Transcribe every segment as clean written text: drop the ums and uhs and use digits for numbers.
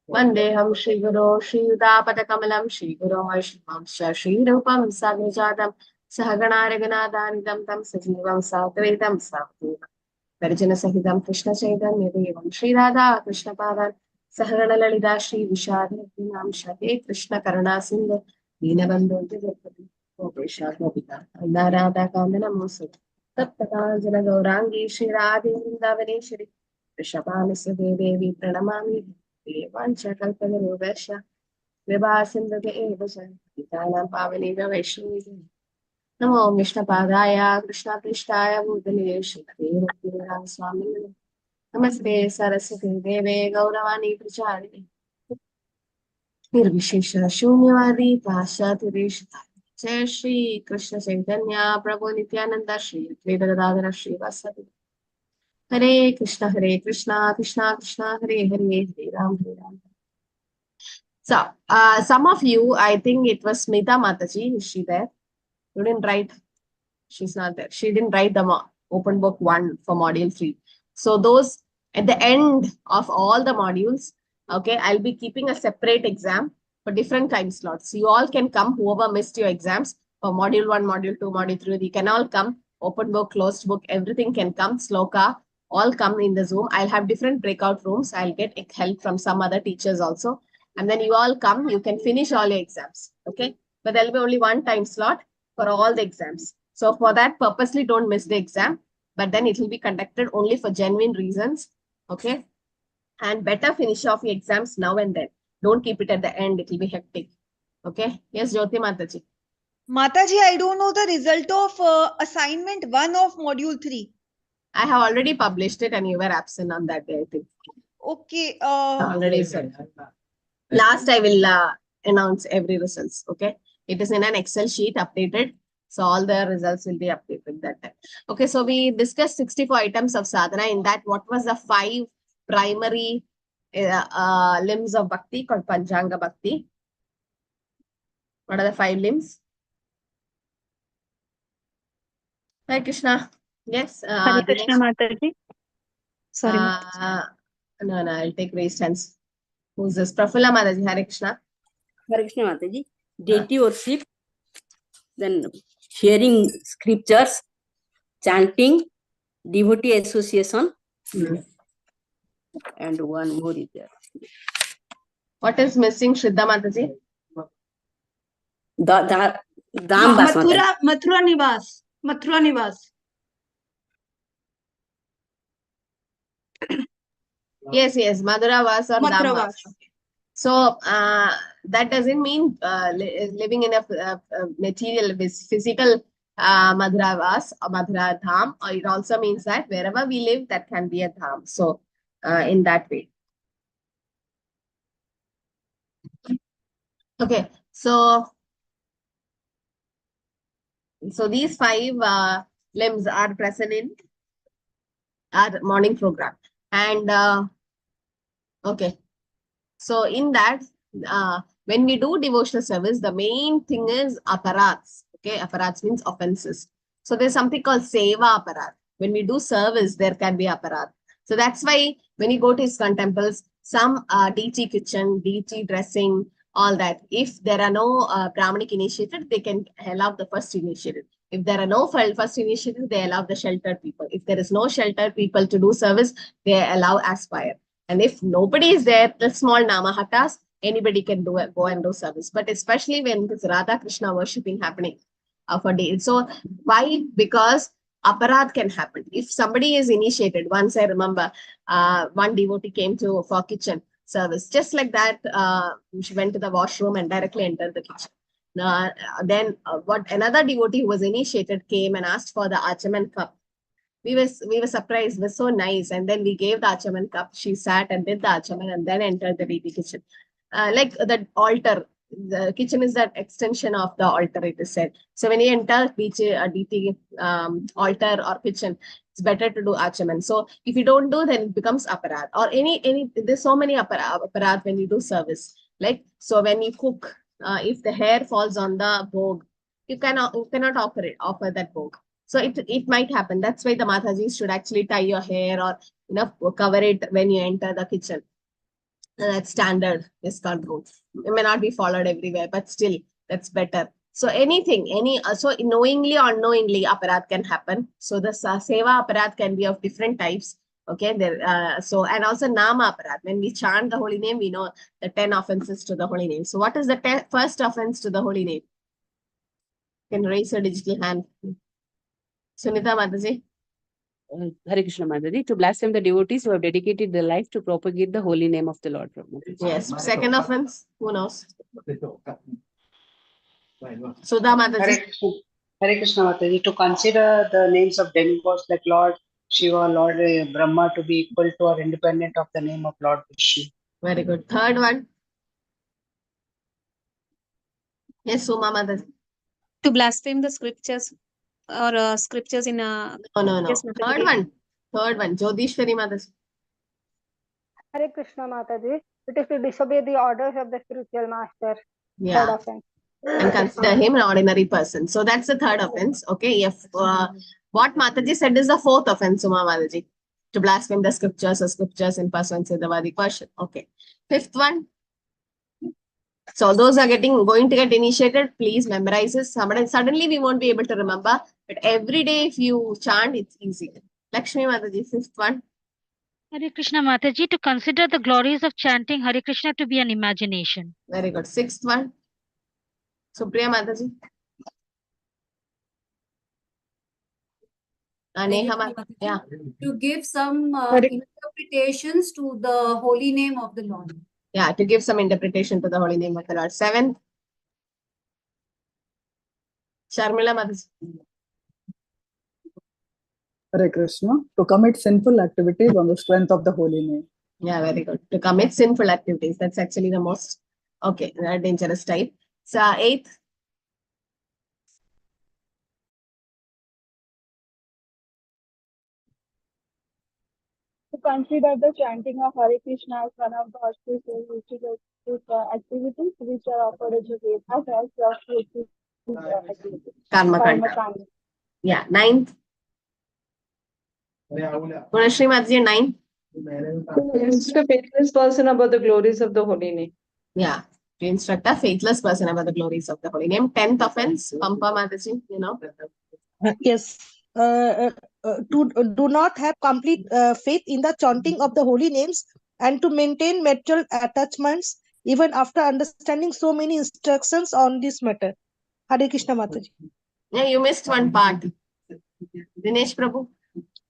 Vandeham Shri Guru Shri Yudapadakamalam Shri Guru Vaishnavamsha Shri Rupam Sagrajatam Sahagana Raghunathanidam Tam Sajivam Satvaitam Satvaitam Varjana Sahidam Krishna Chaitanya Devam Shri Radha Krishna Padan Sahagana Lalita Shri Vishadhanam Shate Krishna Karuna Sindhu Dinabandhu Jagapati Gopesha Gopika Radha Kandana Mosu Taptakanjana Gaurangi Shri Radhe Vrindavaneshwari Vrishabhanu Devi Pranamami Devanchakalpatarubhasya Vibhasindhate Evasya Pitanam Pavaneva Vaishnavi Namo Vishnu Padaya Krishna Prishtaya Bhutale Shri Rukmini Swami Namaste Saraswati Deve Gauravani Prachari Nirvishesha Shunyavadi Pashyati Rishita Jai Shri Krishna Chaitanya Prabhu Nityananda Shri Vedadadara Shri Vasadi Hare Krishna Krishna Krishna Hare Hare Hare Ram Hare Ram. So, some of you, I think it was Smita Mataji, is she there? You didn't write, she's not there. She didn't write the open book 1 for module 3. So those, at the end of all the modules, okay, I'll be keeping a separate exam for different time slots. You all can come, whoever missed your exams, for module 1, module 2, module 3, you can all come, open book, closed book, everything can come, sloka, all come in the Zoom. I'll have different breakout rooms. I'll get help from some other teachers also. And then you all come, you can finish all your exams, okay? But there'll be only one time slot for all the exams. So for that, purposely don't miss the exam, but then it will be conducted only for genuine reasons, okay? And better finish off your exams now and then. Don't keep it at the end, it will be hectic, okay? Yes, Jyoti Mataji. Mataji, I don't know the result of assignment 1 of module 3. I have already published it and you were absent on that day, I think. Okay. Already said. Last, I will announce every results, okay? It is in an Excel sheet updated. So all the results will be updated that time. Okay, so we discussed 64 items of sadhana. In that, what was the 5 primary limbs of bhakti called Panchanga Bhakti? What are the 5 limbs? Hare Krishna. Yes. Hare Krishna Mataji. Sorry. No, I'll take raised hands. Who's this? Prafulla Mataji. Hare Krishna. Hare Krishna Mataji. Deity worship, then hearing scriptures, chanting, devotee association, and one more is there. What is missing, Shraddha Mataji? Mathura Nivas. Mathura Nivas. Yes, Madhura Vas or Dham Vas. So that doesn't mean living in a material, physical Madhura Vas or Madhura Dham. Or it also means that wherever we live, that can be a Dham. So in that way. Okay, so these 5 limbs are present in our morning program. And okay, so in that, when we do devotional service, the main thing is aparats. Okay, aparats means offenses. So there's something called seva aparat. When we do service, there can be aparat. So that's why when you go to ISKCON temples, some deity kitchen, deity dressing, all that. If there are no Brahmanic initiated, they can allow the first initiated. If there are no first initiated, they allow the sheltered people. If there is no sheltered people to do service, they allow aspire. And if nobody is there, the small namahatas, anybody can do it, go and do service. But especially when it's Radha Krishna worshipping happening for days. So why? Because aparat can happen. If somebody is initiated, once I remember, one devotee came for kitchen service. Just like that, she went to the washroom and directly entered the kitchen. Then another devotee who was initiated came and asked for the Achaman cup. We were surprised. It was so nice. And then we gave the Achaman cup. She sat and did the Achaman and then entered the deity kitchen. Like the altar, the kitchen is that extension of the altar, it is said. So when you enter deity altar or kitchen, it's better to do Achaman. So if you don't do, then it becomes aparat. Or there's so many aparat when you do service. Like, so when you cook, if the hair falls on the bhog, you cannot offer that bhog. So it might happen. That's why the Matajis should actually tie your hair or cover it when you enter the kitchen. That's standard ISKCON rule. It may not be followed everywhere, but still, that's better. So anything, so knowingly or unknowingly, aparadh can happen. So the seva aparadh can be of different types. Okay, so and also nama aparadh. When we chant the holy name, we know the 10 offenses to the holy name. So what is the first offense to the holy name? You can raise your digital hand. Sunita Mataji. Hare Krishna Mataji, to blaspheme the devotees who have dedicated their life to propagate the holy name of the Lord. Yes. Second offense, who knows? Sudha Mataji. Hare Krishna Mataji, to consider the names of demigods like Lord Shiva, Lord Brahma to be equal to or independent of the name of Lord Vishnu. Very good. Third one. Yes, Suma Mataji. To blaspheme the scriptures or scriptures in a. No. Yes, Mataji. Third one. Jodhishwari Mataji. Hare Krishna Mataji. It is to disobey the orders of the spiritual master. Yeah. Third offense. And consider him an ordinary person. So that's the third offense. Okay. If what Mataji said is the fourth offense, Suma Mataji. To blaspheme the scriptures or scriptures in pursuance of the Vedic version. Okay. Fifth one. So those are going to get initiated. Please memorize this. Suddenly we won't be able to remember. But every day if you chant, it's easy. Lakshmi Mataji, fifth one. Hare Krishna Mataji, to consider the glories of chanting Hare Krishna to be an imagination. Very good. Sixth one. Supriya Mataji. Neha Mataji. Yeah. To give some interpretations to the holy name of the Lord. Yeah, to give some interpretation to the holy name of the Lord. Seventh. Sharmila Mataji. Hare Krishna, to commit sinful activities on the strength of the holy name. Yeah, very good. To commit sinful activities. That's actually the most, dangerous type. So, eighth. To consider the chanting of Hare Krishna as one of the auspicious activities which are offered as a activities. Karma Kanda. Yeah, ninth. Gunashri Mataji, ninth. To instruct a faithless person about the glories of the holy name. Yeah, to instruct a faithless person about the glories of the holy name. 10th offense, Pampa Mataji, Yes. To do not have complete faith in the chanting of the holy names and to maintain material attachments even after understanding so many instructions on this matter. Hare Krishna Mataji. Yeah, you missed one part. Dinesh Prabhu.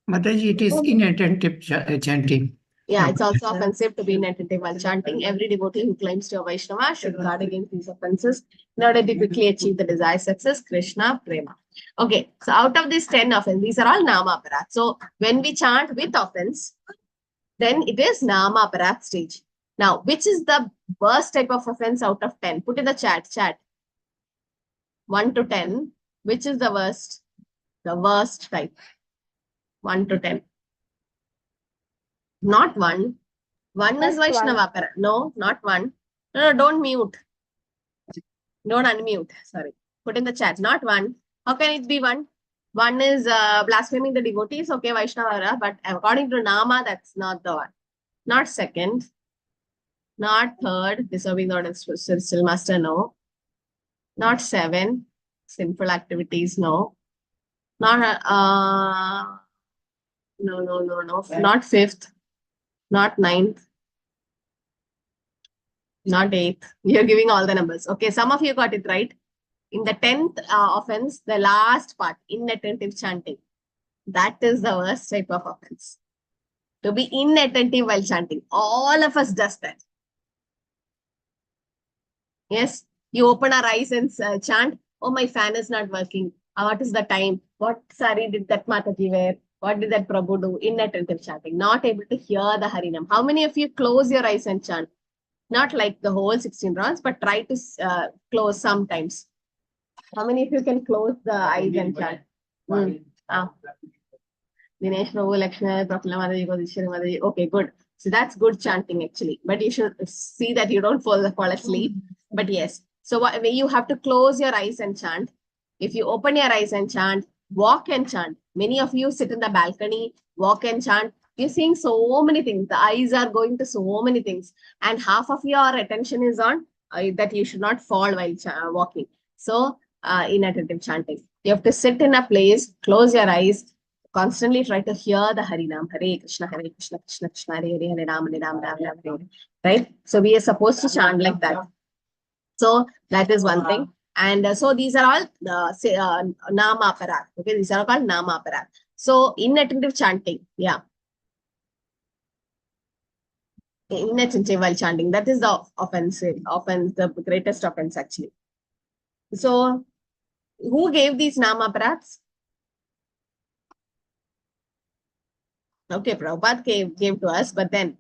Mataji, it is inattentive chanting. Yeah, it's also offensive to be inattentive while chanting. Every devotee who claims to a Vaishnava should guard against these offenses in order to quickly achieve the desired success, Krishna Prema. Okay, so out of these 10 offenses, these are all Nama Aparadh. So when we chant with offense, then it is Nama Aparadh stage. Now, which is the worst type of offense out of 10? Put in the chat. 1 to 10. Which is the worst? The worst type. 1 to 10. Not 1. 1 is Vaishnava Aparadh. No, not 1. No, don't mute. Don't unmute. Sorry. Put in the chat. Not 1. How can it be 1? 1 is blaspheming the devotees. Okay, Vaishnava, but according to Nama, that's not the one. Not 2nd. Not 3rd. Disobeying the orders of spiritual master. No. Not 7. Sinful activities. No. Not no. Not 5th. Not 9th. Not 8th. You're giving all the numbers. Okay, some of you got it right. In the 10th offense, the last part, inattentive chanting. That is the worst type of offense. To be inattentive while chanting. All of us does that. Yes, you open our eyes and chant, oh, my fan is not working. What is the time? What sari did that Mataji wear? What did that Prabhu do? Inattentive chanting. Not able to hear the Harinam. How many of you close your eyes and chant? Not like the whole 16 rounds, but try to close sometimes. How many of you can close the eyes and chant? Dinesh Prabhu, Lakshmi, Prafula Mataji, Godishwari Mataji. Okay, good. So that's good chanting actually. But you should see that you don't fall asleep. But yes. So you have to close your eyes and chant. If you open your eyes and chant, walk and chant. Many of you sit in the balcony, walk and chant. You're seeing so many things. The eyes are going to so many things, and half of your attention is on that you should not fall while walking. So, inattentive chanting. You have to sit in a place, close your eyes, constantly try to hear the Harinam, Hare Krishna, Krishna Krishna, Hare Hare, Hare Ram, Hare Ram, Ram Ram, Hare Hare. Right? So we are supposed to chant like that. So that is one thing. And so these are all nama aparat. Okay, these are called nama aparat. So inattentive chanting, yeah. Inattentive while chanting, that is the offense, the greatest offense actually. So who gave these nama aparats? Okay, Prabhupada gave to us, but then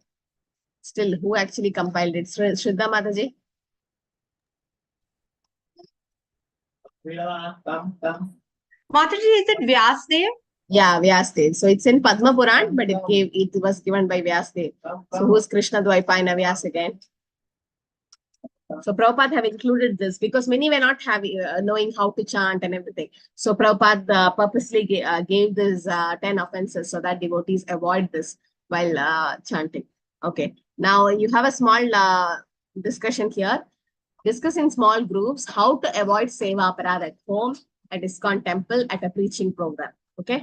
still, who actually compiled it? Shraddha Mataji? Mataji, is it Vyasdev? Yeah, Vyasdev. So it's in Padma Puran, but it was given by Vyasdev. So who's Krishna Dvaipayana Vyas again? So Prabhupada have included this because many were not having knowing how to chant and everything. So Prabhupada purposely gave this 10 offenses so that devotees avoid this while chanting. Okay. Now you have a small discussion here. Discuss in small groups how to avoid seva aparad at home, at ISKCON temple, at a preaching program. Okay.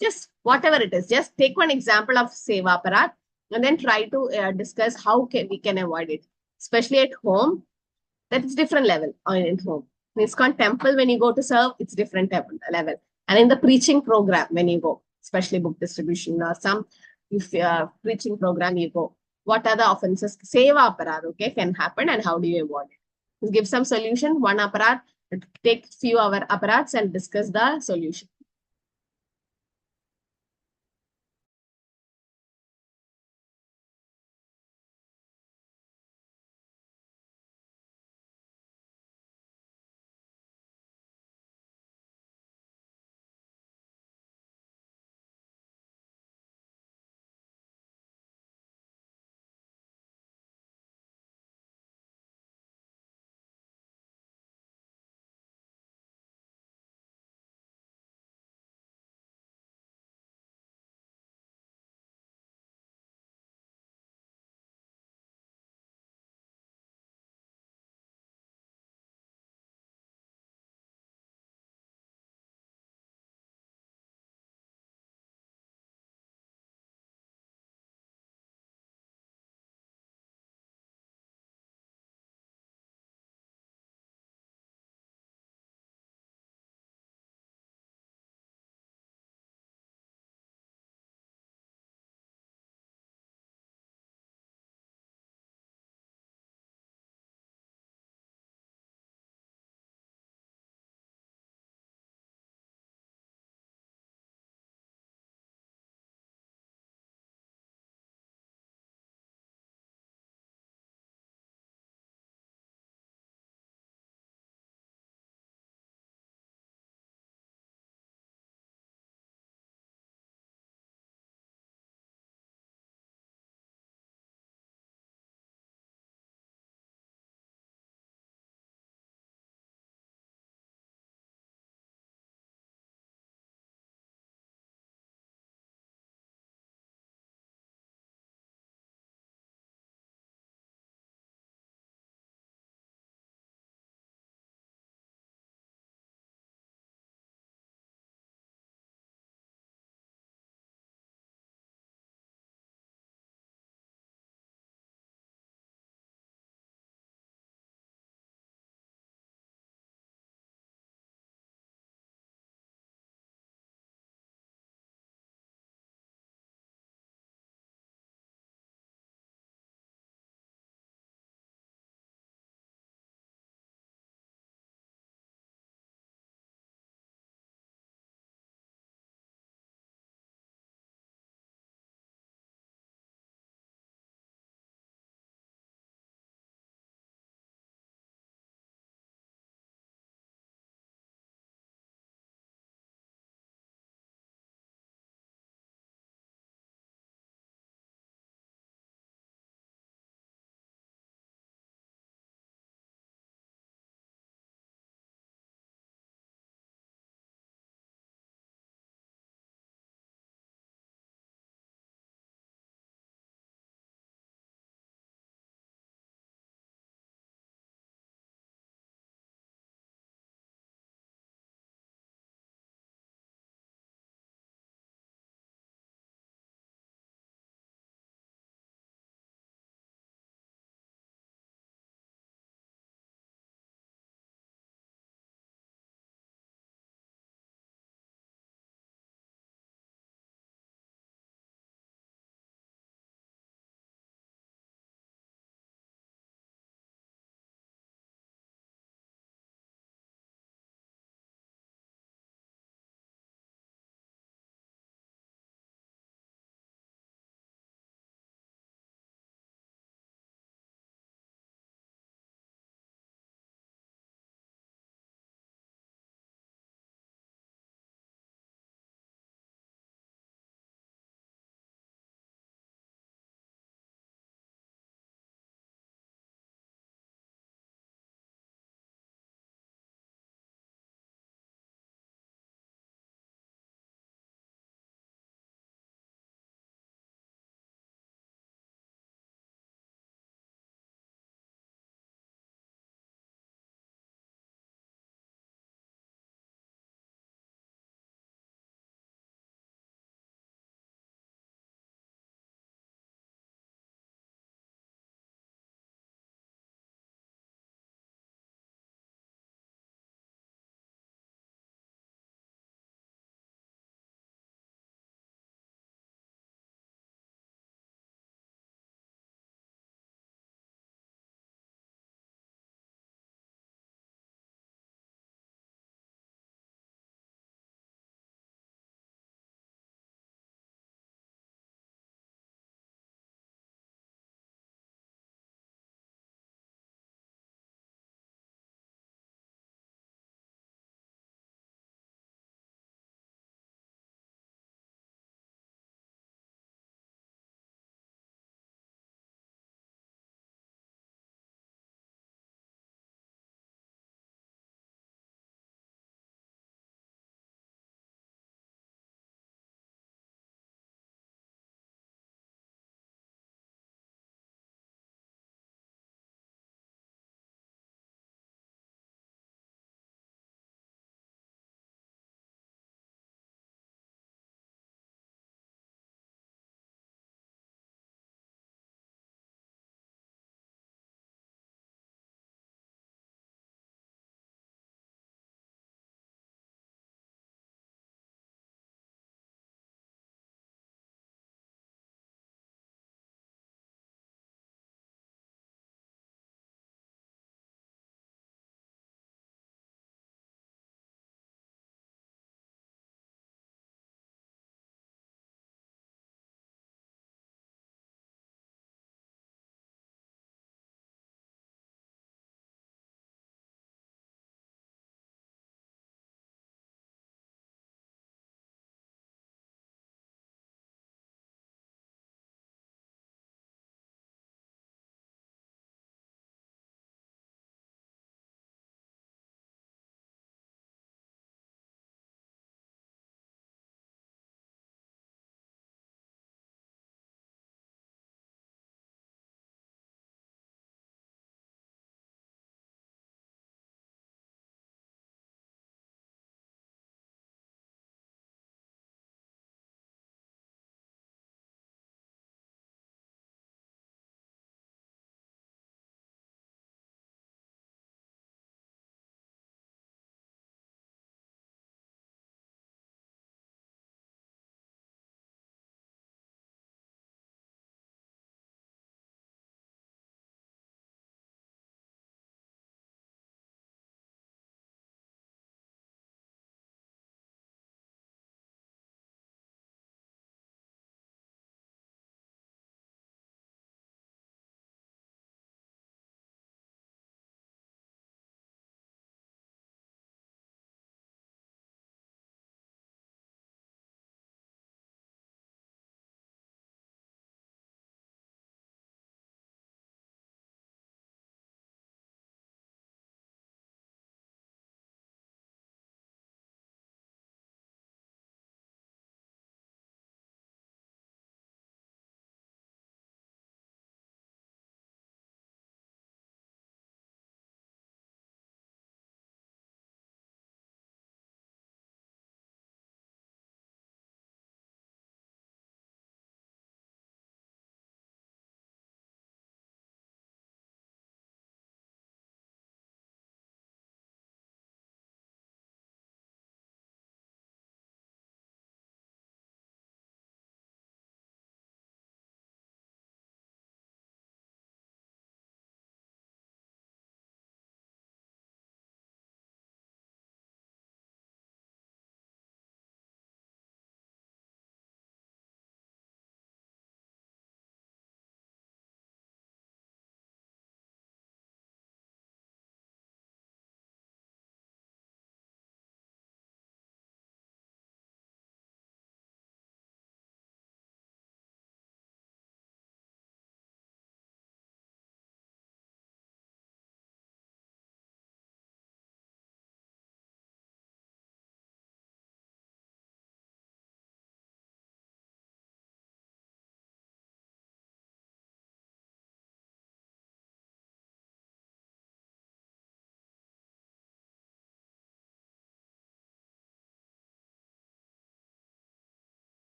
Just whatever it is, just take one example of seva aparad and then try to discuss how we can avoid it, especially at home. That is different level in home. In ISKCON temple, when you go to serve, it's different level. And in the preaching program, when you go, especially book distribution or some preaching program, you go. What are the offenses? Seva aparad, okay, can happen, and how do you avoid it? Give some solution. One aparad, take few our aparads and discuss the solution.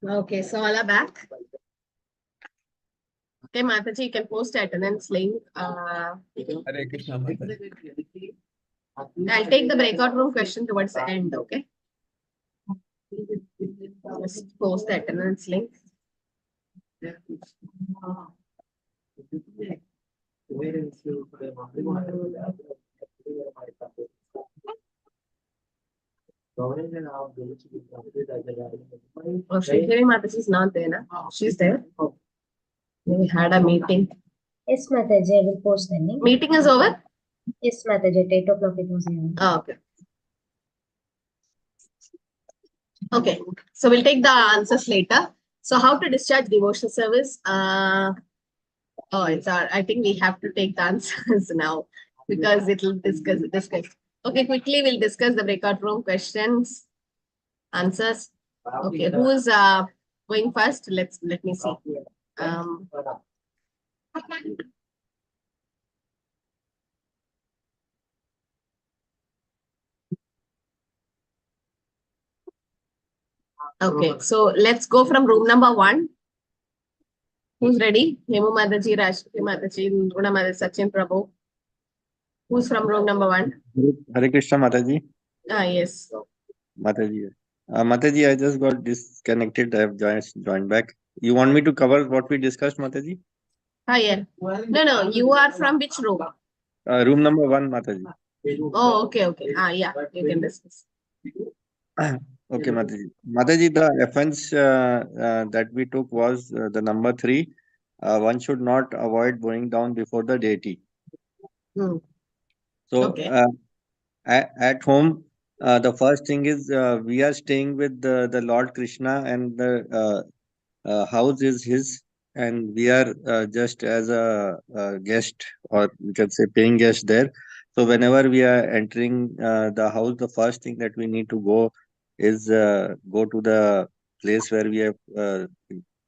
Okay, so all are back. Okay, Mataji, you can post attendance link. Hare Krishna, Mataji. I'll take the breakout room question towards the end, okay? Just post the attendance link. Oh, Sridhari Mataji is not there, na? She's there. We had a meeting. Yes, Mataji, I will post the link. Meeting is over? Yes, Mataji, at 8 o'clock it was in. Oh, okay. Okay, so we'll take the answers later. So how to discharge devotional service? I think we have to take the answers now because it will discuss. Okay, quickly we'll discuss the breakout room questions, answers. Okay, who is going first? Let me see. Okay, so let's go from room number 1. Who's ready? Hemu Mataji, Rashmi Mataji, Runa Mataji, Sachin Prabhu. Who's from room number 1? Hare Krishna, Mataji. Yes. Mataji. Mataji, I just got disconnected. I have joined back. You want me to cover what we discussed, Mataji? Yeah. No, you are from which room? Room number 1, Mataji. Oh, okay. Yeah, you can discuss. Okay, Mataji. Mataji, the offense that we took was the number 3. One should not avoid bowing down before the deity. So, Okay. at home, the first thing is we are staying with the Lord Krishna, and the house is his, and we are just as a guest, or we can say paying guest there. So whenever we are entering the house, the first thing that we need to go is go to the place where we have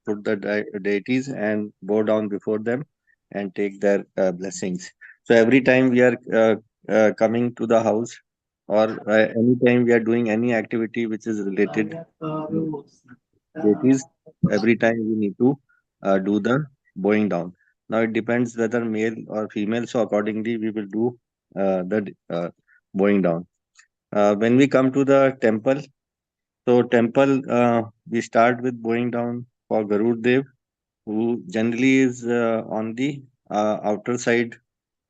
put the deities and bow down before them and take their blessings. So every time we are coming to the house, or anytime we are doing any activity which is related to deities, every time we need to do the bowing down. Now it depends whether male or female, so accordingly we will do the bowing down. When we come to the temple, so temple we start with bowing down for Garud Dev, who generally is on the outer side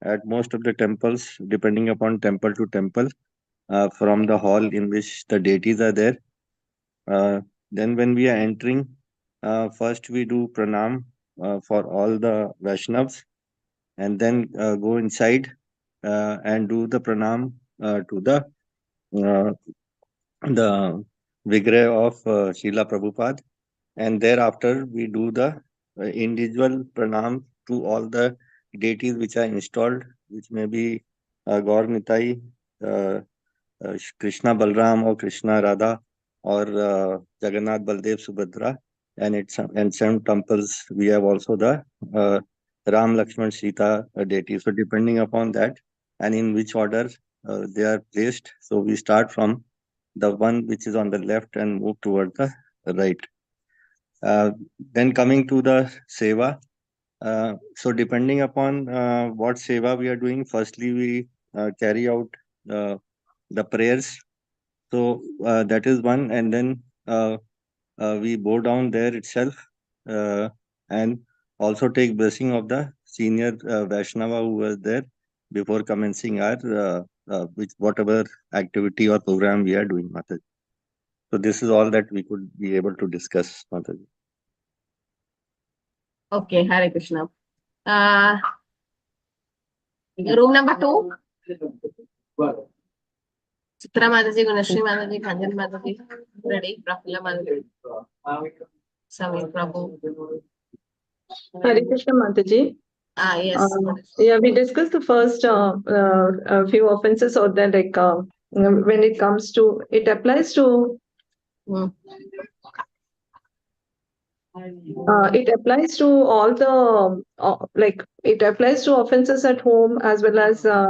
at most of the temples, depending upon temple to temple, from the hall in which the deities are there. Then when we are entering, first we do pranam for all the Vaishnavs, and then go inside and do the pranam to the Vigrah of Srila Prabhupada, and thereafter we do the individual pranam to all the deities which are installed, which may be Gaur Nitai, Krishna Balram, or Krishna Radha, or Jagannath Baldev Subhadra, and some temples we have also the Ram Lakshman Sita deities. So depending upon that and in which order they are placed, so we start from the one which is on the left and move toward the right. Then coming to the seva. So depending upon what seva we are doing, firstly we carry out the prayers. So that is one, and then we bow down there itself, and also take blessing of the senior Vaishnava who was there before commencing our whatever activity or program we are doing, Mataji. So this is all that we could be able to discuss, Mataji. Okay, Hare Krishna. Room number 2. Chitra Mataji, Gunashri Mataji, Khanjan Mataji, ready? Prafula Mataji, Samir Prabhu. Hare Krishna Mataji. Yes. Yeah, we discussed the first few offenses, or then when it comes to, it applies to it applies to all the it applies to offenses at home as well as a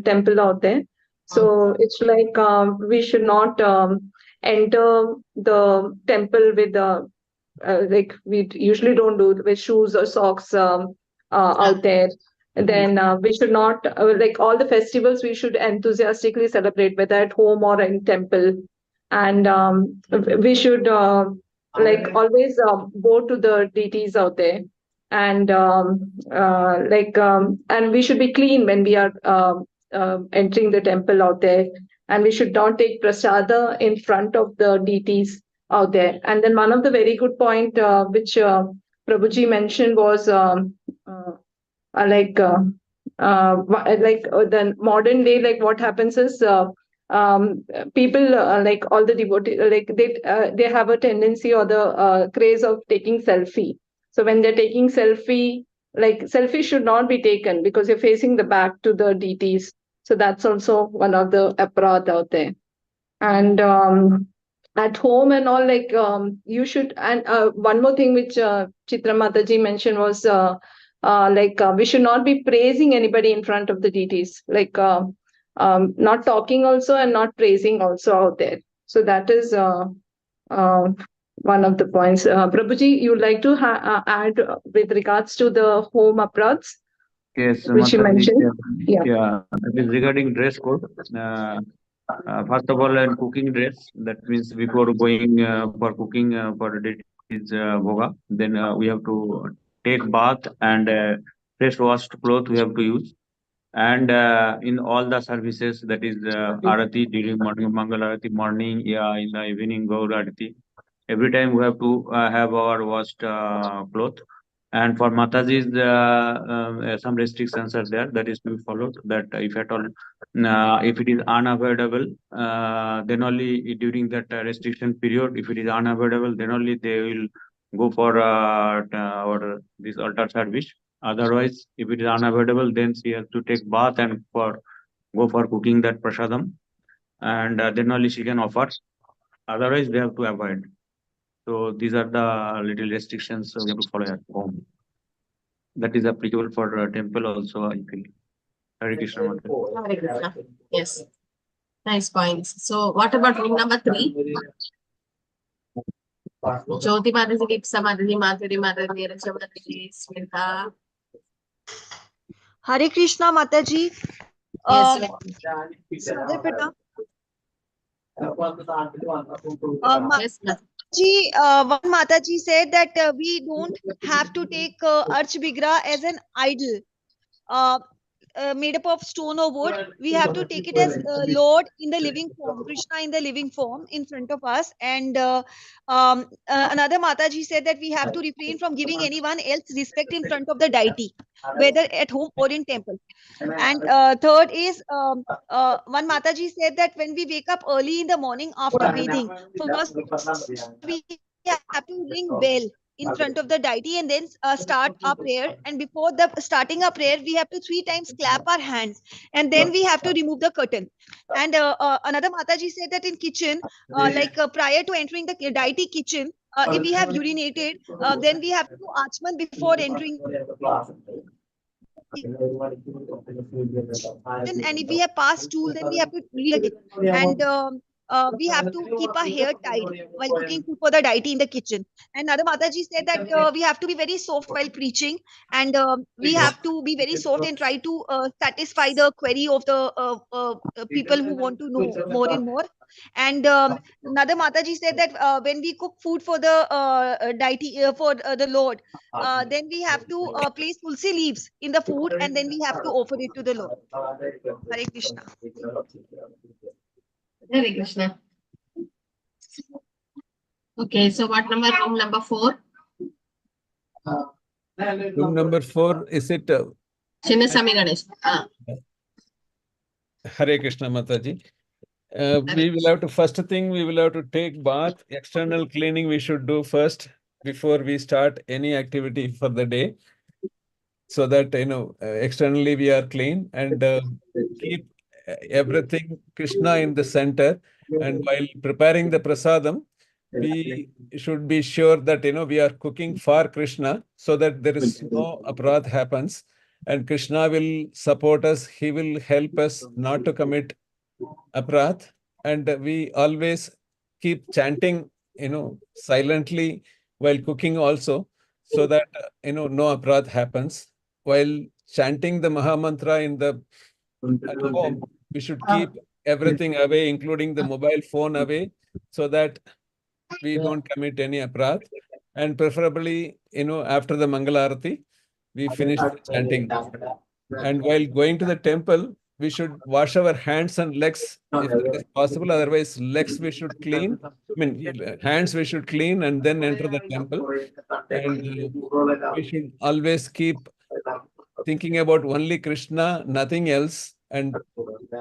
temple out there. So it's like we should not enter the temple with like we usually don't do with shoes or socks out there. And then we should not, like all the festivals, we should enthusiastically celebrate, whether at home or in temple. And we should like always go to the deities out there. And and we should be clean when we are entering the temple out there. And we should not take prasada in front of the deities out there. And then one of the very good point which Prabhuji mentioned was the modern day, like what happens is people like all the devotees, like they have a tendency or the craze of taking selfie. So when they're taking selfie, like selfie should not be taken because you're facing the back to the deities. So that's also one of the aparadh out there. And at home and all, like you should. And one more thing which Chitra Mataji mentioned was we should not be praising anybody in front of the deities, like not talking also and not praising also out there. So that is one of the points. Prabhuji, you would like to add with regards to the home aparadhs? Yes, Which you Mataji, mentioned. yeah, it is regarding dress code. First of all, in cooking dress, that means before going for cooking for deities bhoga, then we have to take bath and fresh washed cloth we have to use. And in all the services, that is arati during morning, Mangal Arati morning, yeah, in the evening, Gaur Arati. Every time we have to have our washed cloth. And for Mataji's, some restrictions are there that is to be followed. That if at all, if it is unavoidable, then only during that restriction period, if it is unavoidable, then only they will go for or this altar service. Otherwise, if it is unavoidable, then she has to take bath and go for cooking that prasadam, and then only she can offer. Otherwise, they have to avoid. So these are the little restrictions we have to follow at home. That is applicable for temple also, I feel. Hare Krishna. Mataji. Hare Krishna. Yes. Nice points. So what about room number 3? Jyoti Mataji, Dipsa Mataji, Madhuri Mataji, Racha Mataji, Smita. Hare Krishna Mataji. Yes. Mother Pita. Yes, ma'am. One Mataji said that we don't have to take Arch Bigra as an idol made up of stone or wood. We have to take it as Lord in the living form, Krishna in the living form in front of us. And another Mataji said that we have to refrain from giving anyone else respect in front of the deity, whether at home or in temple. And third is one Mataji said that when we wake up early in the morning after bathing, first we have to ring bell in front of the deity and then start our prayer. And before the starting our prayer, we have to 3 times clap our hands, and then we have to remove the curtain. And another Mataji said that in kitchen, prior to entering the deity kitchen, if we have urinated, then we have to do achman before entering. And if we have passed stool, then we have to read again. And we have to keep our hair tied while cooking food for the deity in the kitchen. And Nada Mataji said that we have to be very soft while preaching, and we have to be very soft and try to satisfy the query of the people who want to know more and more. And Nada Mataji said that when we cook food for the deity, for the Lord, then we have to place tulsi leaves in the food, and then we have to offer it to the Lord. Hare Krishna. Hare Krishna. Okay, so what number? Room number 4? Room number 4, is it? Chinnasami Ganesh. Hare Krishna Mataji. We will have to, first thing, we will have to take bath. External cleaning we should do first before we start any activity for the day. So that, externally we are clean, and keep everything Krishna in the center. And while preparing the prasadam, we should be sure that, we are cooking for Krishna, so that there is no aparadh happens. And Krishna will support us. He will help us not to commit aparadh. And we always keep chanting, silently while cooking also, so that no aparadh happens. While chanting the Mahamantra at home, we should keep everything away, including the mobile phone away, so that we don't commit any aparadh. And preferably, after the Mangalarati, we finish the chanting. And while going to the temple, we should wash our hands and legs if that is possible. Otherwise, legs we should clean. Hands we should clean and then enter the temple. And we should always keep thinking about only Krishna, nothing else, and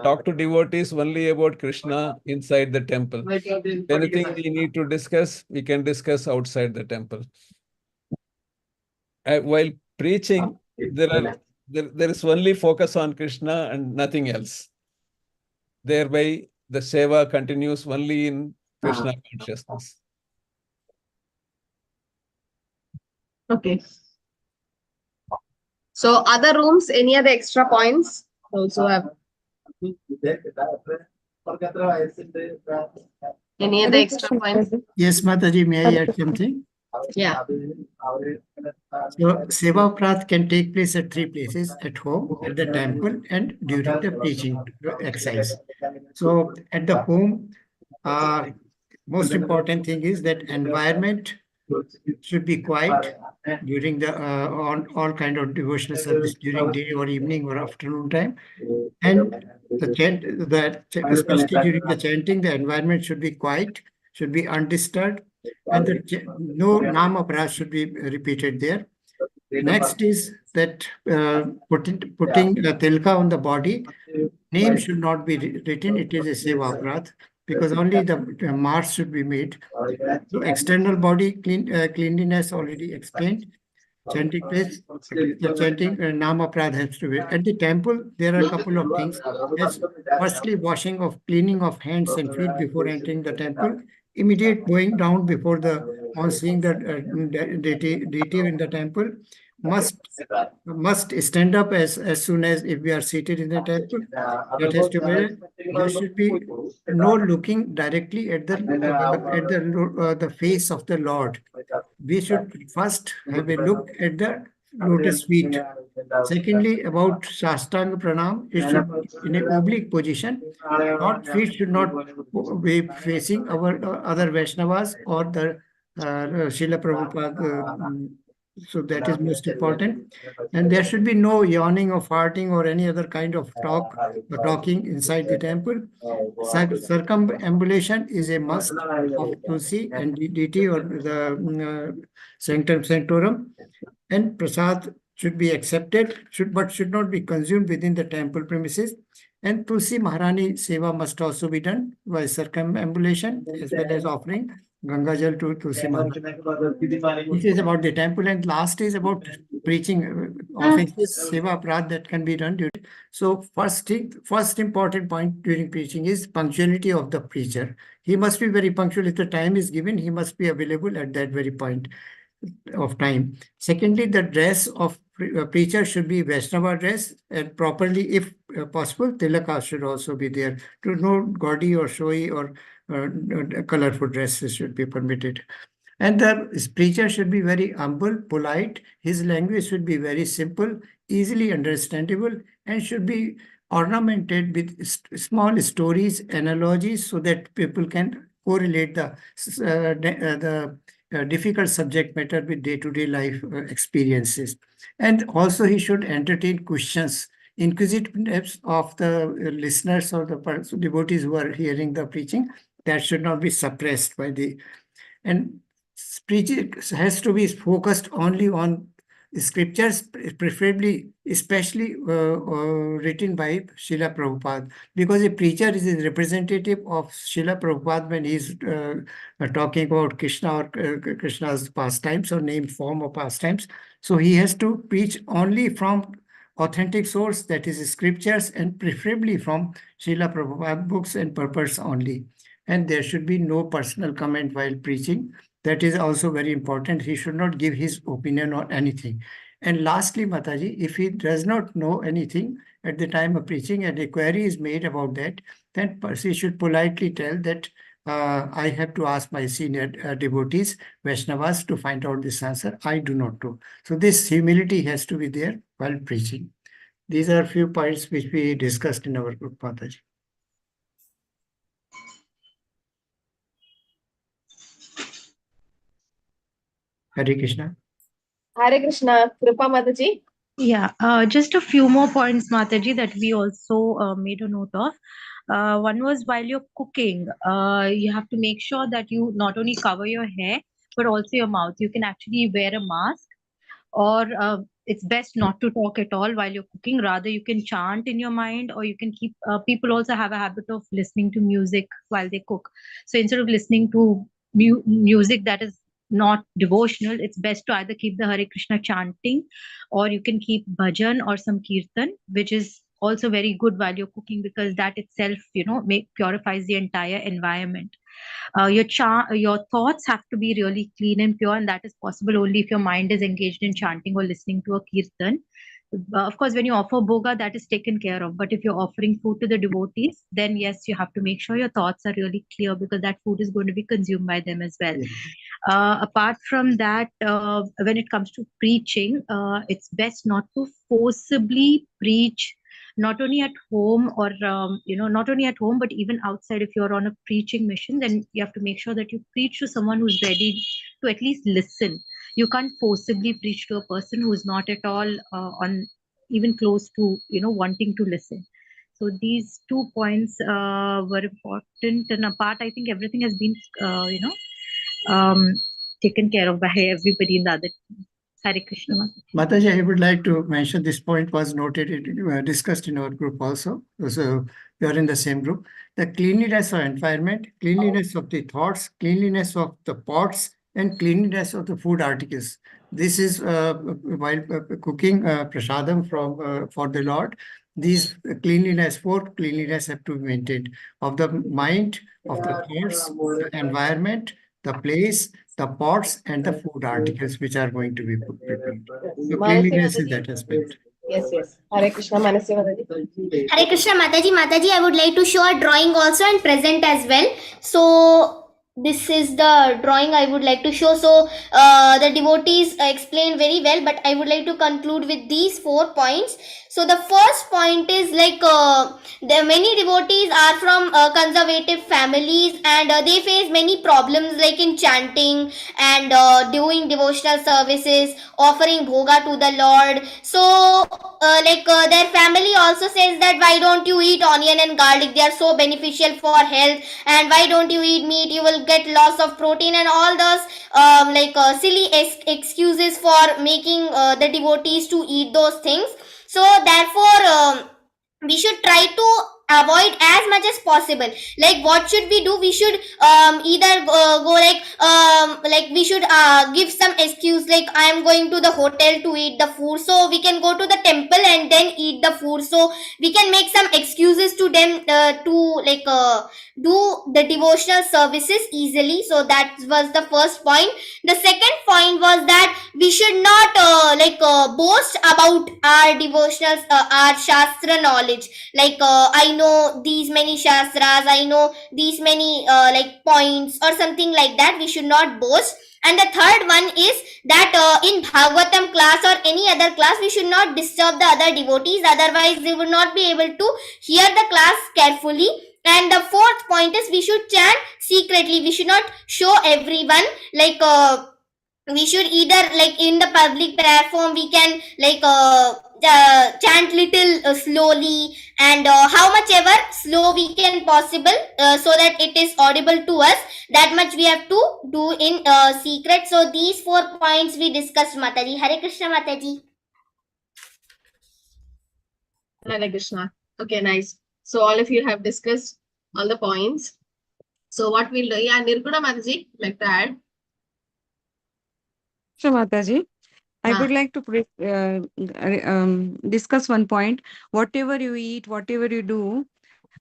talk to devotees only about Krishna inside the temple. Anything we need to discuss, we can discuss outside the temple. While preaching, there is only focus on Krishna and nothing else. Thereby, the seva continues only in Krishna consciousness. Okay. So other rooms, any other extra points? Also have any other extra points? Yes, Mataji, may I add something? Yeah. So, Seva Prath can take place at 3 places: at home, at the temple, and during the preaching exercise. So, at the home, most important thing is that environment should be quiet during the on all kind of devotional service during day or evening or afternoon time, and especially during the chanting, the environment should be quiet, should be undisturbed, and no nama prayers should be repeated there. Next is that putting tilka on the body, name should not be written. It is a seva prath, because only the marks should be made. So external body cleanliness already explained. Chanting place, the chanting nama prad has to be. At the temple, there are a couple of things. Yes, firstly, cleaning of hands and feet before entering the temple. Immediate going down before on seeing the deity in the temple. Must stand up as soon as if we are seated in the temple. That has to be. There should be no looking directly at the face of the Lord. We should first have a look at the lotus feet. Secondly, about Shastanga Pranam, it should be in an oblique position. Feet should not be facing our other Vaishnavas or the Srila Prabhupada. So that is most important. And there should be no yawning or farting or any other kind of talking inside the temple. Circumambulation is a must of Tulsi and deity or the sanctum sanctorum. And prasad should be accepted, but should not be consumed within the temple premises. And Tulsi Maharani Seva must also be done by circumambulation as well as offering Gangajal to Tulsi Maharani. This is about the temple, and last is about preaching offices, Seva Prad that can be done during. So first important point during preaching is punctuality of the preacher. He must be very punctual. If the time is given, he must be available at that very point of time. Secondly, the dress of preacher should be Vaishnava dress, and properly, if possible, tilaka should also be there. To no gaudy or showy or colorful dresses should be permitted. And the preacher should be very humble, polite. His language should be very simple, easily understandable, and should be ornamented with small stories, analogies, so that people can correlate the difficult subject matter with day-to-day life experiences. And also he should entertain questions, inquisitiveness of the listeners or the devotees who are hearing the preaching. That should not be suppressed by and preaching has to be focused only on scriptures, preferably, especially written by Srila Prabhupada, because a preacher is a representative of Srila Prabhupada when he's talking about Krishna or Krishna's pastimes or named form of pastimes. So he has to preach only from authentic source, that is scriptures, and preferably from Srila Prabhupada books and purpose only. And there should be no personal comment while preaching. That is also very important. He should not give his opinion on anything. And lastly, Mataji, if he does not know anything at the time of preaching and a query is made about that, then he should politely tell that I have to ask my senior devotees, Vaishnavas, to find out this answer. I do not know. So this humility has to be there while preaching. These are a few points which we discussed in our group, Mataji. Hare Krishna. Hare Krishna. Kripa Mataji. Yeah, just a few more points, Mataji, that we also made a note of. One was while you're cooking, you have to make sure that you not only cover your hair, but also your mouth. You can actually wear a mask, or it's best not to talk at all while you're cooking. Rather, you can chant in your mind, or you can keep, people also have a habit of listening to music while they cook. So instead of listening to music that is not devotional, it's best to either keep the Hare Krishna chanting, or you can keep bhajan or some kirtan, which is also very good while you're cooking, because that itself, purifies the entire environment. Your thoughts have to be really clean and pure, and that is possible only if your mind is engaged in chanting or listening to a kirtan. Of course, when you offer bhoga, that is taken care of. But if you're offering food to the devotees, then yes, you have to make sure your thoughts are really clear, because that food is going to be consumed by them as well. Apart from that, when it comes to preaching, it's best not to forcibly preach, not only at home, or not only at home, but even outside. If you're on a preaching mission, then you have to make sure that you preach to someone who's ready to at least listen. You can't forcibly preach to a person who's not at all on even close to wanting to listen. So these 2 points were important, and apart, I think everything has been taken care of by everybody in the other team. Hare Krishna. Mataji, I would like to mention this point was noted, discussed in our group also. So we are in the same group. The cleanliness of environment, cleanliness of the thoughts, cleanliness of the pots, and cleanliness of the food articles. This is while cooking prasadam for the Lord. These four cleanliness have to be maintained of the mind, of the thoughts, the environment, the place, the pots, and the food articles which are going to be prepared. So cleanliness in that aspect. Yes. Hare Krishna, Manasi Mataji. Hare Krishna, Mataji. Mataji, I would like to show a drawing also and present as well. So this is the drawing I would like to show. So the devotees explained very well, but I would like to conclude with these 4 points. So the first point is like the many devotees are from conservative families, and they face many problems like in chanting and doing devotional services, offering bhoga to the Lord. So their family also says that why don't you eat onion and garlic, they are so beneficial for health, and why don't you eat meat, you will get loss of protein, and all those silly excuses for making the devotees to eat those things. So therefore we should try to avoid as much as possible. Like what should we do? We should either go like we should give some excuse, like I am going to the hotel to eat the food, so we can go to the temple and then eat the food. So we can make some excuses to them to do the devotional services easily. So that was the first point. The second point was that we should not boast about our devotionals, our shastra knowledge. I know these many shastras, I know these many points or something like that. We should not boast. And the third one is that in Bhagavatam class or any other class, we should not disturb the other devotees, otherwise they will not be able to hear the class carefully. And the fourth point is we should chant secretly. We should not show everyone. We should either in the public platform we can chant little slowly, and how much ever slow we can possible, so that it is audible to us. That much we have to do in secret. So these 4 points we discussed, Mataji. Hare Krishna, Mataji. Hare Krishna. Okay, nice. So all of you have discussed all the points. So what we'll do, Nirguna Mataji, like to add? So Mataji, I would like to discuss one point. Whatever you eat, whatever you do,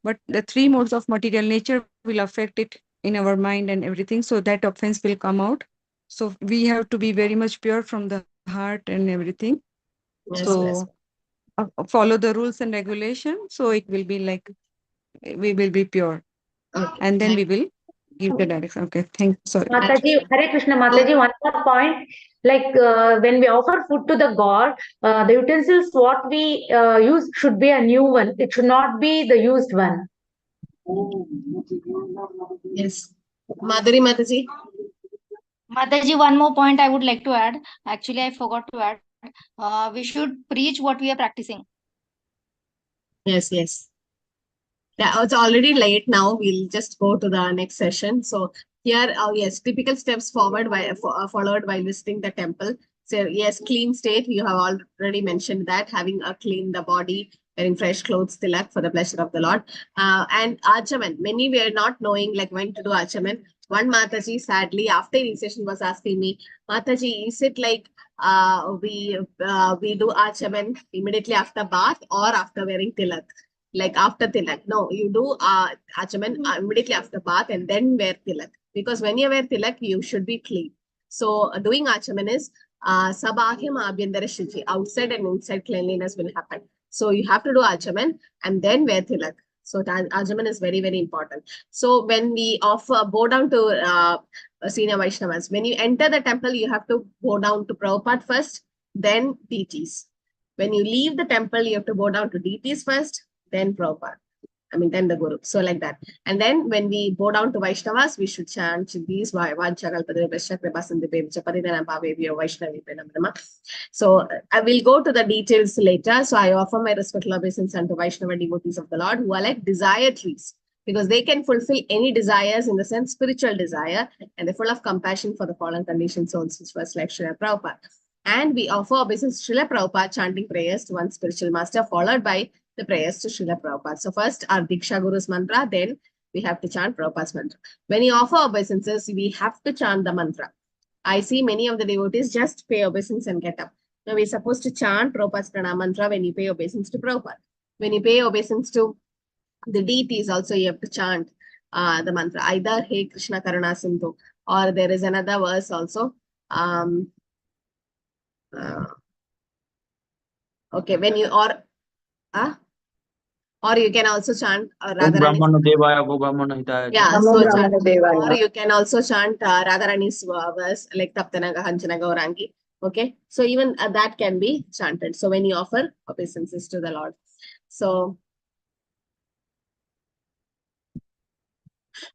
but the 3 modes of material nature will affect it in our mind and everything. So that offense will come out. So we have to be very much pure from the heart and everything. Yes. Follow the rules and regulations. So it will be like we will be pure, and then we will give the direction. Okay, thank you. Sorry. Mataji, Hare Krishna Mataji, one more point. Like when we offer food to the god, the utensils what we use should be a new one. It should not be the used one. Yes. Madhuri Mataji. Mataji, one more point I would like to add. Actually, I forgot to add. We should preach what we are practicing. Yes, yes. Yeah, it's already late now. We'll just go to the next session. So here, yes, typical steps forward by followed by visiting the temple. So yes, clean state. You have already mentioned that having a clean the body, wearing fresh clothes, tilak for the pleasure of the Lord. And achaman. Many were not knowing like when to do achaman. One Mataji, sadly, after initiation was asking me, Mataji, is it like we do achaman immediately after bath or after wearing tilak? Like after tilak. No, you do achaman immediately after bath and then wear tilak. Because when you wear tilak, you should be clean. So doing achaman is sabahim abhyantara shuchi. Outside and inside cleanliness will happen. So you have to do achaman and then wear tilak. So achaman is very, very important. So when we bow down to senior Vaishnavas, when you enter the temple, you have to bow down to Prabhupada first, then deities. When you leave the temple, you have to bow down to deities first, then Prabhupada. Then the Guru. So like that. And then when we bow down to Vaishnavas, we should chant these So I will go to the details later. So I offer my respectful obeisance unto Vaishnava devotees of the Lord who are like desire trees, because they can fulfill any desires in the sense spiritual desire, and they're full of compassion for the fallen conditioned souls, which was like Srila Prabhupada. And we offer obeisance to Srila Prabhupada, chanting prayers to one spiritual master, followed by the prayers to Srila Prabhupada. So first our Diksha Guru's mantra, then we have to chant Prabhupada's mantra. When you offer obeisances, we have to chant the mantra. I see many of the devotees just pay obeisance and get up. Now we're supposed to chant Prabhupada's pranam mantra when you pay obeisance to Prabhupada. When you pay obeisance to the deities also, you have to chant the mantra. Either Hey Krishna Karuna Sindhu, or there is another verse also. Okay, when you or you can also chant Brahmana Devaya, Go Brahmana Hitaya. yeah, so chant, or you can also chant Radharani's verse like Taptanaga Hanchana Gaurangi. Okay, so even that can be chanted. So when you offer obeisances to the Lord, so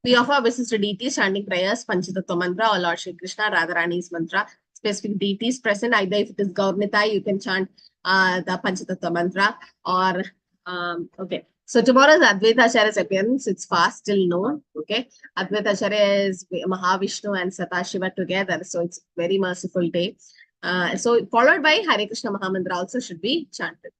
we offer obeisance to deities, chanting prayers, Panchatattva mantra, or Lord Shri Krishna, Radharani's mantra. Specific deities present, either if it is Gaurnitai, you can chant the Panchatattva mantra, or okay. So tomorrow is Advaita Acharya's appearance. It's fast till noon. Okay. Advaita Acharya is Mahavishnu and Satashiva together. So it's very merciful day. So followed by Hare Krishna Mahamantra also should be chanted.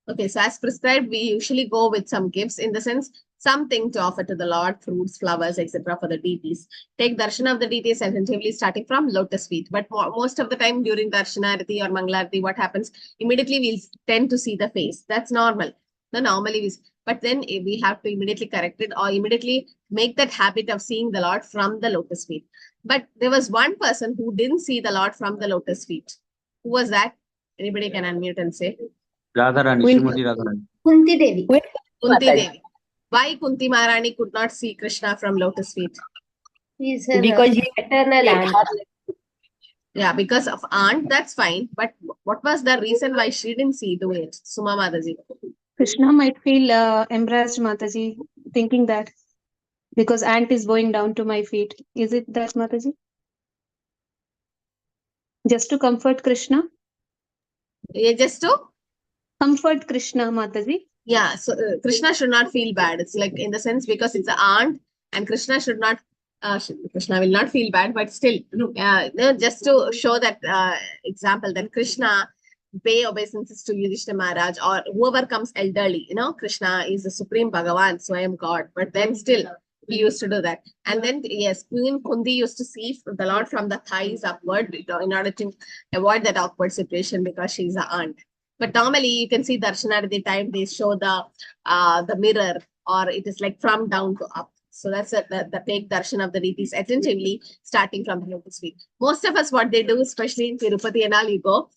Okay, so as prescribed, we usually go with some gifts, in the sense, something to offer to the Lord, fruits, flowers, etc. for the deities. Take darshan of the deities attentively, starting from lotus feet. But most of the time during darshanarati or mangalarati, what happens? Immediately we'll tend to see the face. That's normal. No, normally but then we have to immediately correct it, or immediately make that habit of seeing the Lord from the lotus feet. But there was one person who didn't see the Lord from the lotus feet. Who was that? Anybody can unmute and say? Radharani, Srimati Radharani. Kunti Devi. Kunti Devi. Why Kunti Maharani could not see Krishna from lotus feet? Because he eternal aunt. Yeah, because of aunt, that's fine. But what was the reason why she didn't see the way? Suma Mataji. Krishna might feel embarrassed, Mataji, thinking that because aunt is going down to my feet. Is it that, Mataji? Just to comfort Krishna? Yeah, just to comfort Krishna, Mataji. Yeah, so Krishna should not feel bad. It's like in the sense, because it's an aunt, and Krishna should not, Krishna will not feel bad, but still, just to show that example, that Krishna pay obeisances to Yudhishthira Maharaj, or whoever comes elderly. Krishna is the supreme Bhagavan, so I am God. But then still, he used to do that. And then, yes, Queen Kundi used to see the Lord from the thighs upward in order to avoid that awkward situation, because she's an aunt. But normally you can see darshan at the time they show the mirror, or it is like from down to up. So that's the take darshan of the deities attentively, starting from the lotus feet. Most of us, what they do, especially in Tirupati and all, you go,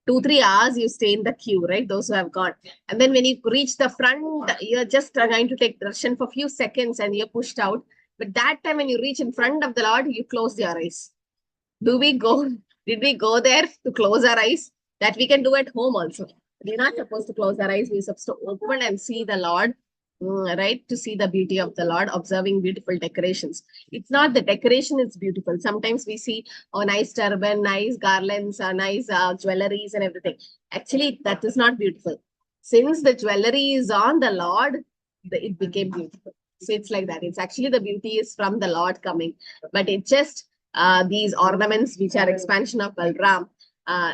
2-3 hours you stay in the queue, right? Those who have gone. And then when you reach the front, you're just going to take darshan for a few seconds and you're pushed out. But that time when you reach in front of the Lord, you close your eyes. Did we go there to close our eyes? That we can do at home also. We're not supposed to close our eyes. We're supposed to open and see the Lord, right? To see the beauty of the Lord, observing beautiful decorations. It's not the decoration is beautiful. Sometimes we see nice turban, nice garlands, nice jewelries and everything. Actually, that is not beautiful. Since the jewelry is on the Lord, it became beautiful. So it's like that. It's actually the beauty is from the Lord coming. But it just these ornaments, which are expansion of Balram,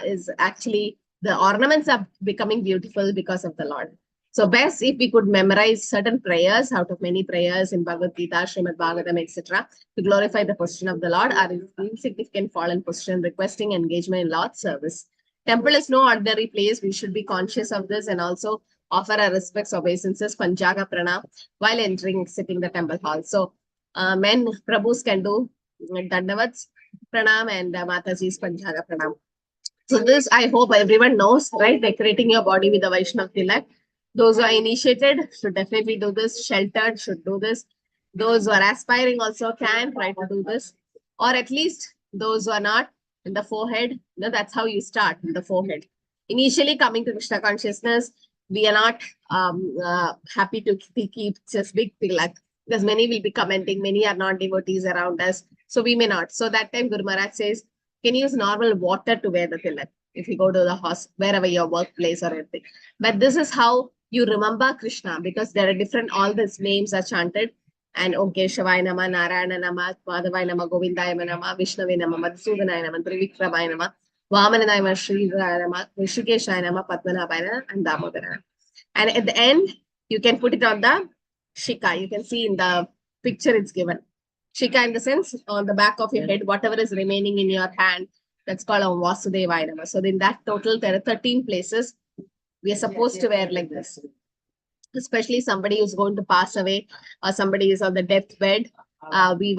is actually the ornaments are becoming beautiful because of the Lord. So best if we could memorize certain prayers out of many prayers in Bhagavad Gita, Srimad Bhagavatam, etc. to glorify the position of the Lord, our insignificant fallen position, requesting engagement in Lord's service. Temple is no ordinary place. We should be conscious of this and also offer our respects, obeisances, Panchaga Pranam while entering, exiting the temple hall. So men, Prabhus can do Dandavats Pranam and Mataji's Panchaga Pranam. So this, I hope everyone knows, right? Decorating your body with the Vaishnav Tilak. Those who are initiated should definitely do this. Sheltered should do this. Those who are aspiring also can try to do this. Or at least those who are not, in the forehead, that's how you start, in the forehead. Initially coming to Krishna consciousness, we are not happy to keep just big tilak, because many will be commenting, many are not devotees around us. So we may not. So that time Guru Maharaj says, can use normal water to wear the tilak if you go to the house, wherever your workplace or anything. But this is how you remember Krishna, because there are different, all these names are chanted. And Om Keshavaya Nama, Narayana Nama, Madhavaya Nama, Govindaya Nama, Vishnavaya Nama, Madhusudanaya Nama, Trivikramaya Nama, Vamanadaya Nama, Sridharaya Nama, Rishikeshaya Nama, Padmanabhaya Nama, and Damodara. And at the end, you can put it on the Shika. You can see in the picture it's given. Shika in the sense, on the back of your head, whatever is remaining in your hand, that's called a Vasudevaya Nama. So in that total, there are 13 places we are supposed to wear like this. Especially somebody who's going to pass away or somebody is on the deathbed, we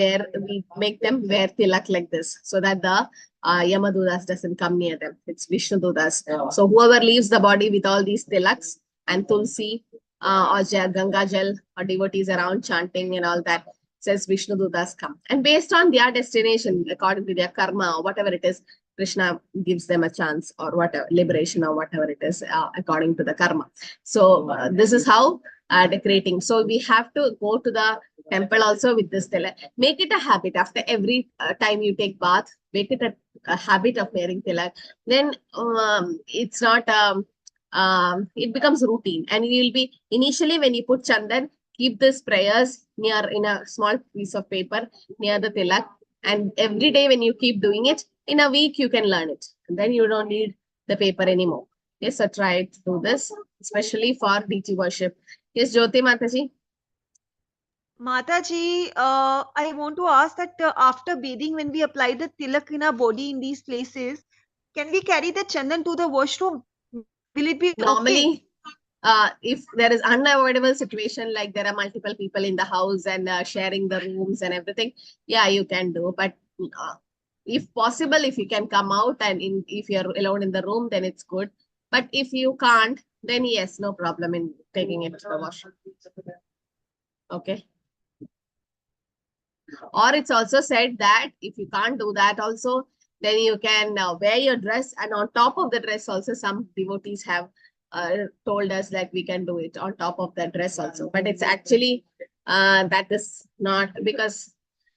make them wear tilak like this so that the Yamadudas doesn't come near them. It's Vishnu Dudas. So whoever leaves the body with all these tilaks and tulsi or Ganga Jal or devotees around chanting and all that, says Vishnu Dudas come. And based on their destination, according to their karma or whatever it is, Krishna gives them a chance or whatever, liberation or whatever it is, according to the karma. So this is how decorating. So we have to go to the temple also with this tilak. Make it a habit. After every time you take bath, make it a habit of wearing tilak. Then it's not, it becomes routine. And you will be, initially when you put chandan, keep these prayers near in a small piece of paper near the tilak. And every day when you keep doing it, in a week you can learn it. And then you don't need the paper anymore. Yes, so try to do this, especially for DT worship. Yes, Jyoti Mataji. Mataji, I want to ask that after bathing, when we apply the tilak in our body in these places, can we carry the chandan to the washroom? Will it be normally? If there is unavoidable situation, like there are multiple people in the house and sharing the rooms and everything, yeah, you can do. But if possible, if you can come out and if you're alone in the room, then it's good. But if you can't, then yes, no problem in taking it to the washroom. Okay. Or it's also said that if you can't do that also, then you can wear your dress, and on top of the dress also, some devotees have told us that we can do it on top of the dress also. But it's actually, that is not, because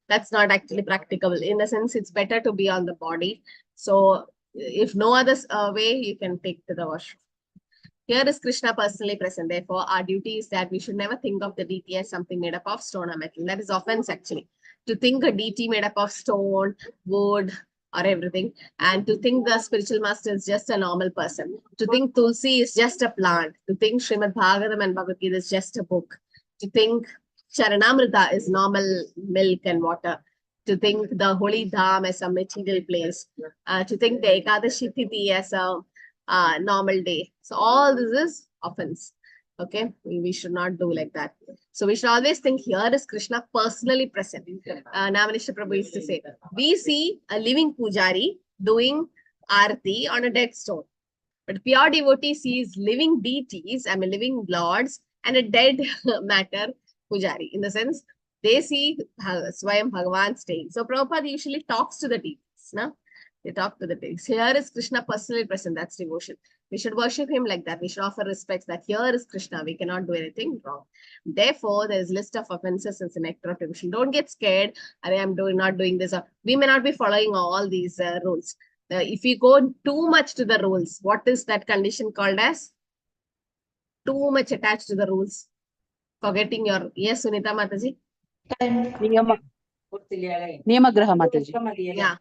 that's not actually practicable. In a sense, it's better to be on the body. So if no other way, you can take to the washroom. Here is Krishna personally present. Therefore, our duty is that we should never think of the deity as something made up of stone or metal. That is offense actually. To think a deity made up of stone, wood, or everything, and to think the spiritual master is just a normal person. To think Tulsi is just a plant. To think Srimad Bhagavatam and Bhagavad Gita is just a book. To think Charanamrita is normal milk and water. To think the holy dham as a material place. To think the Ekadashi Tithi as a normal day. So all this is offense. Okay, we should not do like that. So we should always think here is Krishna personally present. Navanisha Prabhu used to say, we see a living pujari doing arati on a dead stone. But pure devotee sees living deities, I mean living lords, and a dead matter pujari. In the sense, they see Swayam Bhagavan staying. So Prabhupada usually talks to the deities. No? They talk to the deities. Here is Krishna personally present. That's devotion. We should worship him like that. We should offer respects that here is Krishna. We cannot do anything wrong. Therefore, there is list of offenses in the nectar of devotion. Don't get scared. I'm not doing this. We may not be following all these rules. If we go too much to the rules, what is that condition called as? Too much attached to the rules. Forgetting your... Yes, Sunita Mataji? Niyama Graha Mataji. Yeah.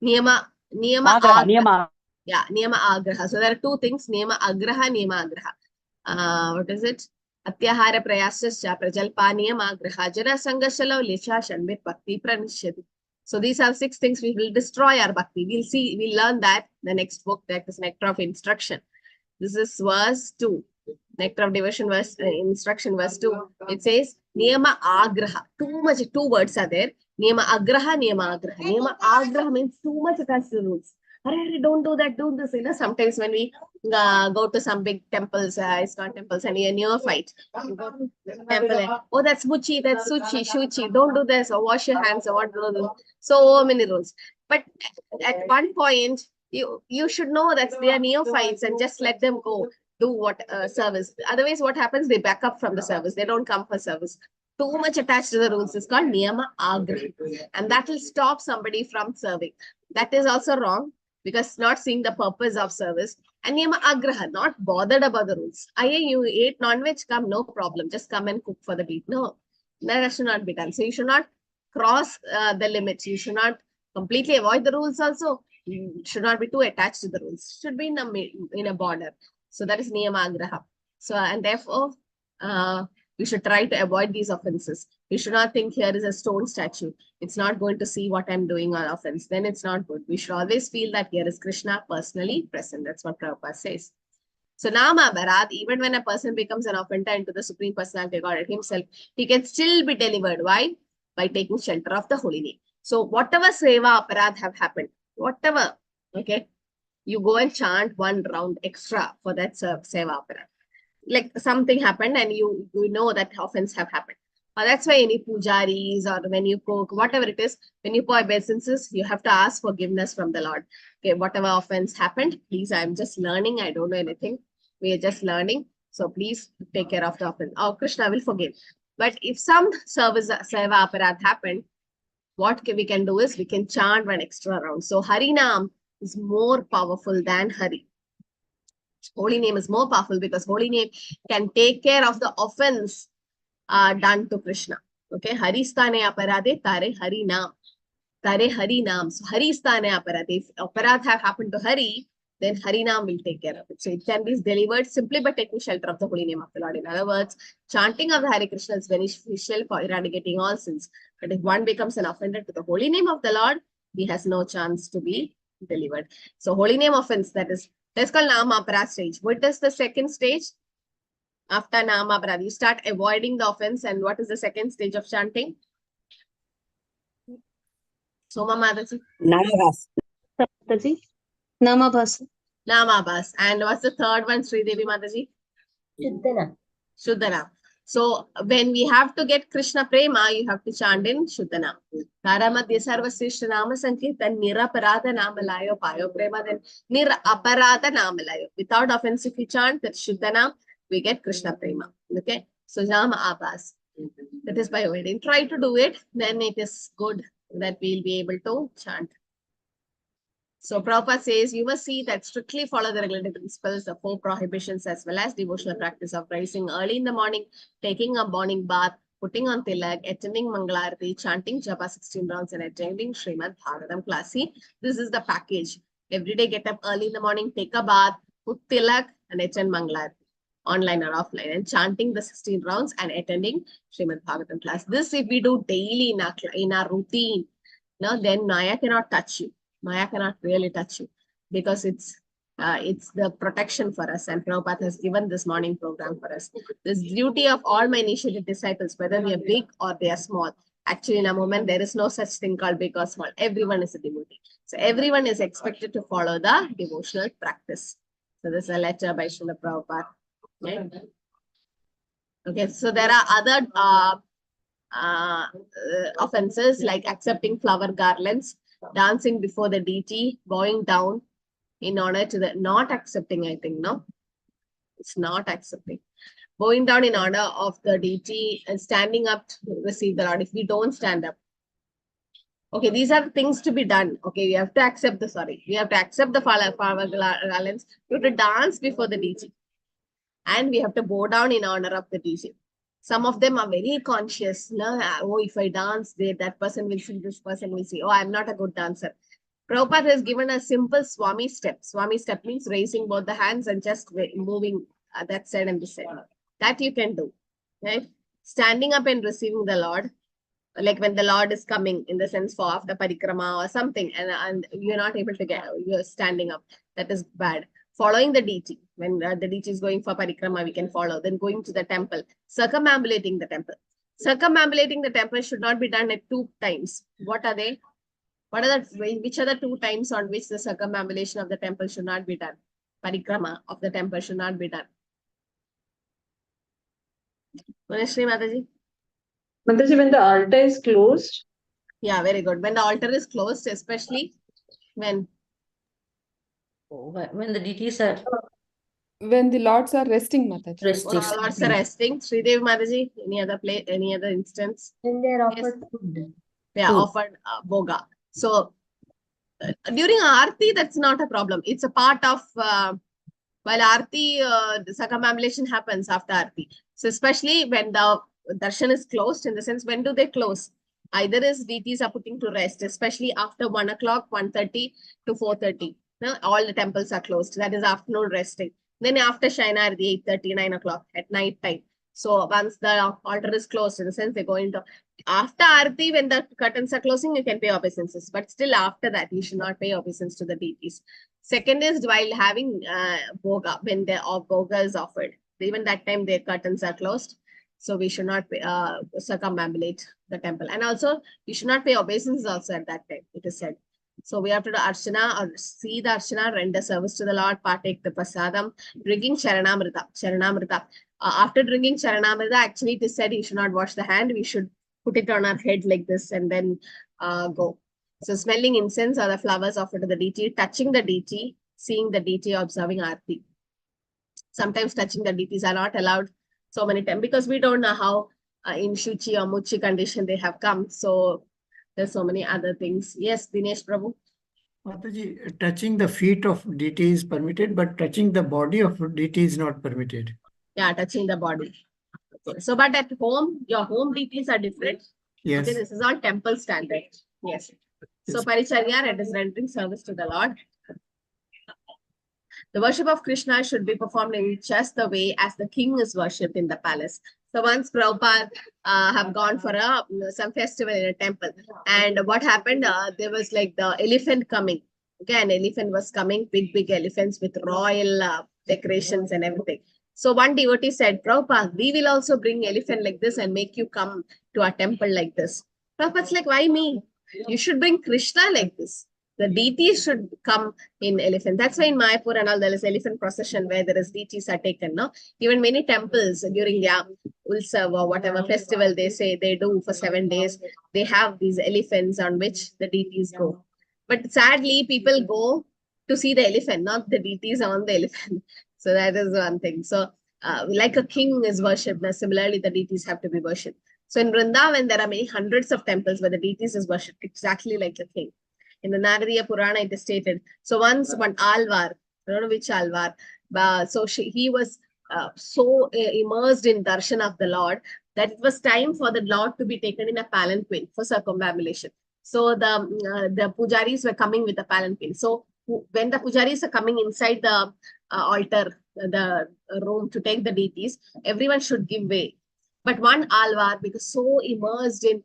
Niyama Niyama. Yeah, Niyama Agraha. So there are two things, Niyama Agraha, Niyama Agraha. What is it? Atyahara Prayasasya Prajalpa Niyama Agraha Jana Sangashala Lisha Shanmit Bhakti Pranishyati. So these are 6 things we will destroy our bhakti. We'll learn that in the next book, that is Nectar of Instruction. This is verse 2. Nectar of Devotion verse instruction verse 2. It says Niyama Agraha. Too much, 2 words are there. Niyama Agraha, Niyama Agraha. Niyama Agraha means too much attached to the rules. Don't do that, do this. Sometimes when we go to some big temples, ISKCON temples, and you're near fight, you go to the temple, oh, that's Muchi, that's Suchi, Shuchi, don't do this, or wash your hands, or what do this. So many rules. But at one point, you should know that they are neophytes and just let them go, do what service. Otherwise, what happens? They back up from the service. They don't come for service. Too much attached to the rules is called Niyama Agraha. And that will stop somebody from serving. That is also wrong, because not seeing the purpose of service. And Niyama Agraha, not bothered about the rules. You ate non-veg, come, no problem. Just come and cook for the beat. No, that should not be done. So you should not cross the limits. You should not completely avoid the rules also. You should not be too attached to the rules. Should be in a border. So that is Niyama Agraha. So, and therefore, we should try to avoid these offenses. We should not think here is a stone statue. It's not going to see what I'm doing on offense. Then it's not good. We should always feel that here is Krishna personally present. That's what Prabhupada says. So Nama Bharat, even when a person becomes an offender into the Supreme Personality of God himself, he can still be delivered. Why? By taking shelter of the holy name. So whatever seva aparadh have happened, whatever, okay, you go and chant 1 round extra for that seva aparadh. Like something happened and you know that offense have happened. That's why any pujaris or when you cook, whatever it is, when you pour obeisances, you have to ask forgiveness from the Lord. Okay, whatever offense happened, please, I'm just learning. I don't know anything. We are just learning. So please take care of the offense. Oh, Krishna will forgive. But if some seva aparadh happened, what we can do is we can chant 1 extra round. So Harinam is more powerful than Hari. Holy name is more powerful because holy name can take care of the offense done to Krishna. Okay, Haristane aparade tare Harinam. Tare Harinam. So Haristane aparade. If aparadh have happened to Hari, then Harinam will take care of it. So it can be delivered simply by taking shelter of the holy name of the Lord. In other words, chanting of the Hare Krishna is beneficial for eradicating all sins. But if one becomes an offender to the holy name of the Lord, he has no chance to be delivered. So holy name offense, that's called Nama Aparadh stage. What is the second stage? After Nama Aparadh, you start avoiding the offense. And what is the second stage of chanting? Soma Mataji? Namabhas. Mataji. Namabhas. Namabhas. And what's the third one, Sri Devi Mataji? Shuddhana. Shuddhana. So when we have to get Krishna Prema, you have to chant in Shuddhana. Taramadhya sarvasishta nama sankirtan niraparada namalayo payo prema, then niraparada namalayo. Without offense, if we chant that Shuddhana, we get Krishna Prema. Okay? So Nama Abhas. That is by avoiding. Try to do it, then it is good that we'll be able to chant. So Prabhupada says, you must see that strictly follow the regulative principles, the 4 prohibitions, as well as devotional practice of rising early in the morning, taking a morning bath, putting on tilak, attending Mangalarati, chanting Japa 16 rounds, and attending Srimad Bhagavatam class. See, this is the package. Every day get up early in the morning, take a bath, put tilak, and attend Mangalarati, online or offline, and chanting the 16 rounds and attending Srimad Bhagavatam class. This if we do daily in our routine, then Maya cannot touch you. Maya cannot really touch you because it's the protection for us, and Prabhupada has given this morning program for us. This duty of all my initiated disciples, whether they are big or they are small. Actually, in a moment, there is no such thing called big or small. Everyone is a devotee. So everyone is expected to follow the devotional practice. So this is a letter by Srila Prabhupada. Right? Okay, so there are other offenses like accepting flower garlands, dancing before the deity, bowing down in honor to the, not accepting, I think, no? It's not accepting. Bowing down in honor of the deity and standing up to receive the Lord. If we don't stand up. Okay, these are things to be done. Okay, we have to accept the, we have to accept the flower garlands. We have to dance before the deity. And we have to bow down in honor of the deity. Some of them are very conscious. No? Oh, if I dance, that person will see, this person will see. Oh, I'm not a good dancer. Prabhupada has given a simple Swami step. Swami step means raising both the hands and just moving that side and this side. That you can do. Right? Standing up and receiving the Lord. Like when the Lord is coming, in the sense for after parikrama or something, and you're not able to get, you're standing up. That is bad. Following the deity. When the deity is going for parikrama, we can follow. Then going to the temple. Circumambulating the temple. Circumambulating the temple should not be done at 2 times. What are they? Which are the 2 times on which the circumambulation of the temple should not be done? Parikrama of the temple should not be done. Manashri Mataji? Mataji, when the altar is closed? Yeah, very good. When the altar is closed, especially when? When the deities are... When the lords are resting, Mataji. Resting. Lords are resting. Sridev Mataji, any other play, any other instance? When they are offered food. Yeah, offered boga. So during Aarti, that's not a problem. It's a part of, while Aarti, the circumambulation happens after Aarti. So especially when the darshan is closed, in the sense, when do they close? Either is deities are putting to rest, especially after 1 o'clock, 1:30 to 4:30. No? All the temples are closed. That is afternoon resting. Then after Shaina Arti, 8:30, 9 o'clock at night time. So once the altar is closed, in the sense they go into, after Aarti, when the curtains are closing, you can pay obeisances. But still after that, you should not pay obeisance to the deities. Second is while having boga, when the boga is offered. Even that time, their curtains are closed. So we should not circumambulate the temple. And also, you should not pay obeisances also at that time, it is said. So we have to do archana or see the archana, render service to the Lord, partake the prasadam, drinking charanamrita. Charanamrita. After drinking charanamrita, actually it is said you should not wash the hand. We should put it on our head like this and then go. So smelling incense or the flowers offered to the deity, touching the deity, seeing the deity, observing Aarti. Sometimes touching the deities are not allowed so many times because we don't know how in Shuchi or Muchi condition they have come. So there's so many other things. Yes, Dinesh Prabhu. Mataji, touching the feet of deity is permitted, but touching the body of deity is not permitted. Yeah, touching the body. Okay. So, but at home, your home deities are different. Yes. Okay, this is all temple standard. Yes. So, Paricharya, it is rendering service to the Lord. The worship of Krishna should be performed in just the way as the king is worshipped in the palace. So once Prabhupada have gone for some festival in a temple, and what happened, there was like the elephant coming. Okay, an elephant was coming, big elephants with royal decorations and everything. So one devotee said, Prabhupada, we will also bring elephant like this and make you come to our temple like this. Prabhupada's like, why me? You should bring Krishna like this. The deities should come in elephant. That's why in Mayapur and all there is elephant procession where there is deities are taken. No, even many temples during their Ulsav or whatever festival they say they do for 7 days, they have these elephants on which the deities go. But sadly, people go to see the elephant, not the deities on the elephant. So that is one thing. So like a king is worshipped, similarly the deities have to be worshipped. So in Vrindavan, there are many hundreds of temples where the deities is worshipped exactly like a king. In the Naradiya Purana, it is stated. So once one Alvar, I don't know which Alvar, so he was so immersed in darshan of the Lord that it was time for the Lord to be taken in a palanquin for circumambulation. So the pujaris were coming with a palanquin. So when the pujaris are coming inside the altar, the room to take the deities, everyone should give way. But one Alvar, because so immersed in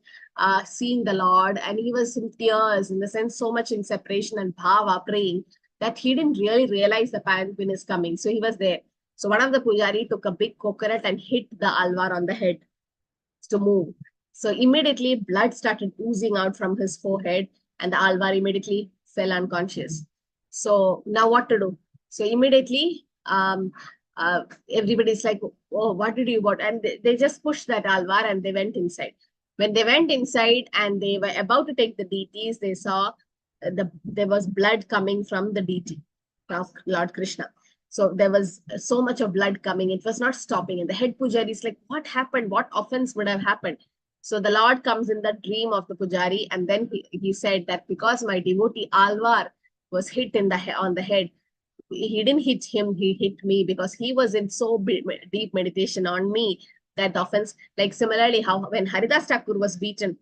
seeing the Lord, and he was in tears, in the sense so much in separation and bhava, praying, that he didn't really realize the palanquin is coming. So he was there. So one of the pujari took a big coconut and hit the Alvar on the head to move. So immediately blood started oozing out from his forehead and the Alvar immediately fell unconscious. So now what to do? So immediately everybody's like, oh, what did you got? And they just pushed that alvar and they went inside. When they went inside and they were about to take the deities, they saw there was blood coming from the deity of Lord Krishna. So there was so much of blood coming. It was not stopping. And the head pujari is like, what happened? What offense would have happened? So the Lord comes in the dream of the pujari, and then he said that because my devotee Alvar was hit on the head, he didn't hit him, he hit me because he was in so deep meditation on me. That offense, like similarly, how when Haridas Thakur was beaten,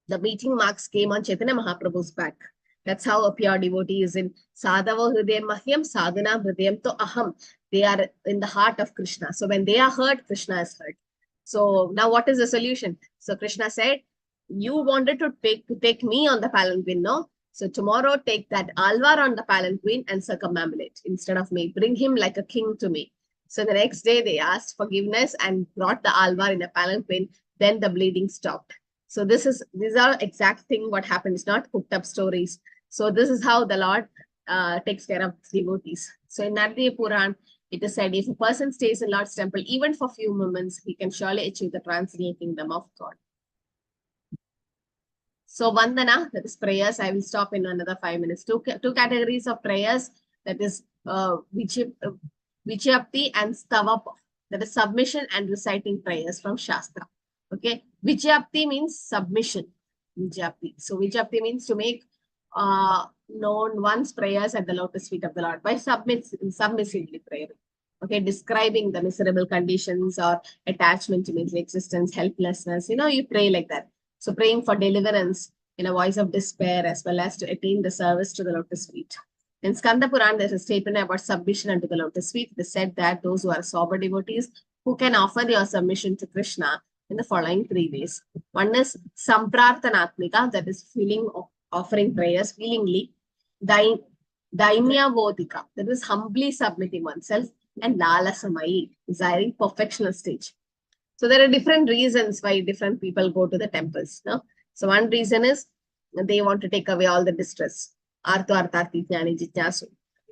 the beating marks came on Chaitanya Mahaprabhu's back. That's how a pure devotee is in Sadhava Hridayam Mahyam, Sadhana Hridayam to Aham. They are in the heart of Krishna. So when they are hurt, Krishna is hurt. So now what is the solution? So Krishna said, you wanted to take me on the palanquin, no? So tomorrow take that Alvar on the palanquin and circumambulate instead of me. Bring him like a king to me. So the next day they asked forgiveness and brought the Alvar in a palanquin. Then the bleeding stopped. So these are exact thing what happened. It's not cooked up stories. So this is how the Lord takes care of devotees. So in Naradiya Puran, it is said, if a person stays in Lord's temple, even for few moments, he can surely achieve the transcendental kingdom of God. So Vandana, that is prayers. I will stop in another 5 minutes. Two categories of prayers, that is Vichapti and Stavapa, that is submission and reciting prayers from Shastra. Okay, Vichapti means submission. Vichapti. So Vichapti means to make known one's prayers at the lotus feet of the Lord by submissively praying. Okay, describing the miserable conditions or attachment to mental existence, helplessness. You pray like that. So praying for deliverance in a voice of despair, as well as to attain the service to the lotus feet. In Skanda Puran, there is a statement about submission unto the lotus feet. It is said that those who are sober devotees who can offer their submission to Krishna in the following 3 ways. One is Samprarthanatmika, that is offering prayers willingly. Daimya Vodika, that is humbly submitting oneself. And Lalasamai, desiring perfectional stage. So there are different reasons why different people go to the temples. No? So one reason is they want to take away all the distress. Artho Artharthi Jnani Jityasu.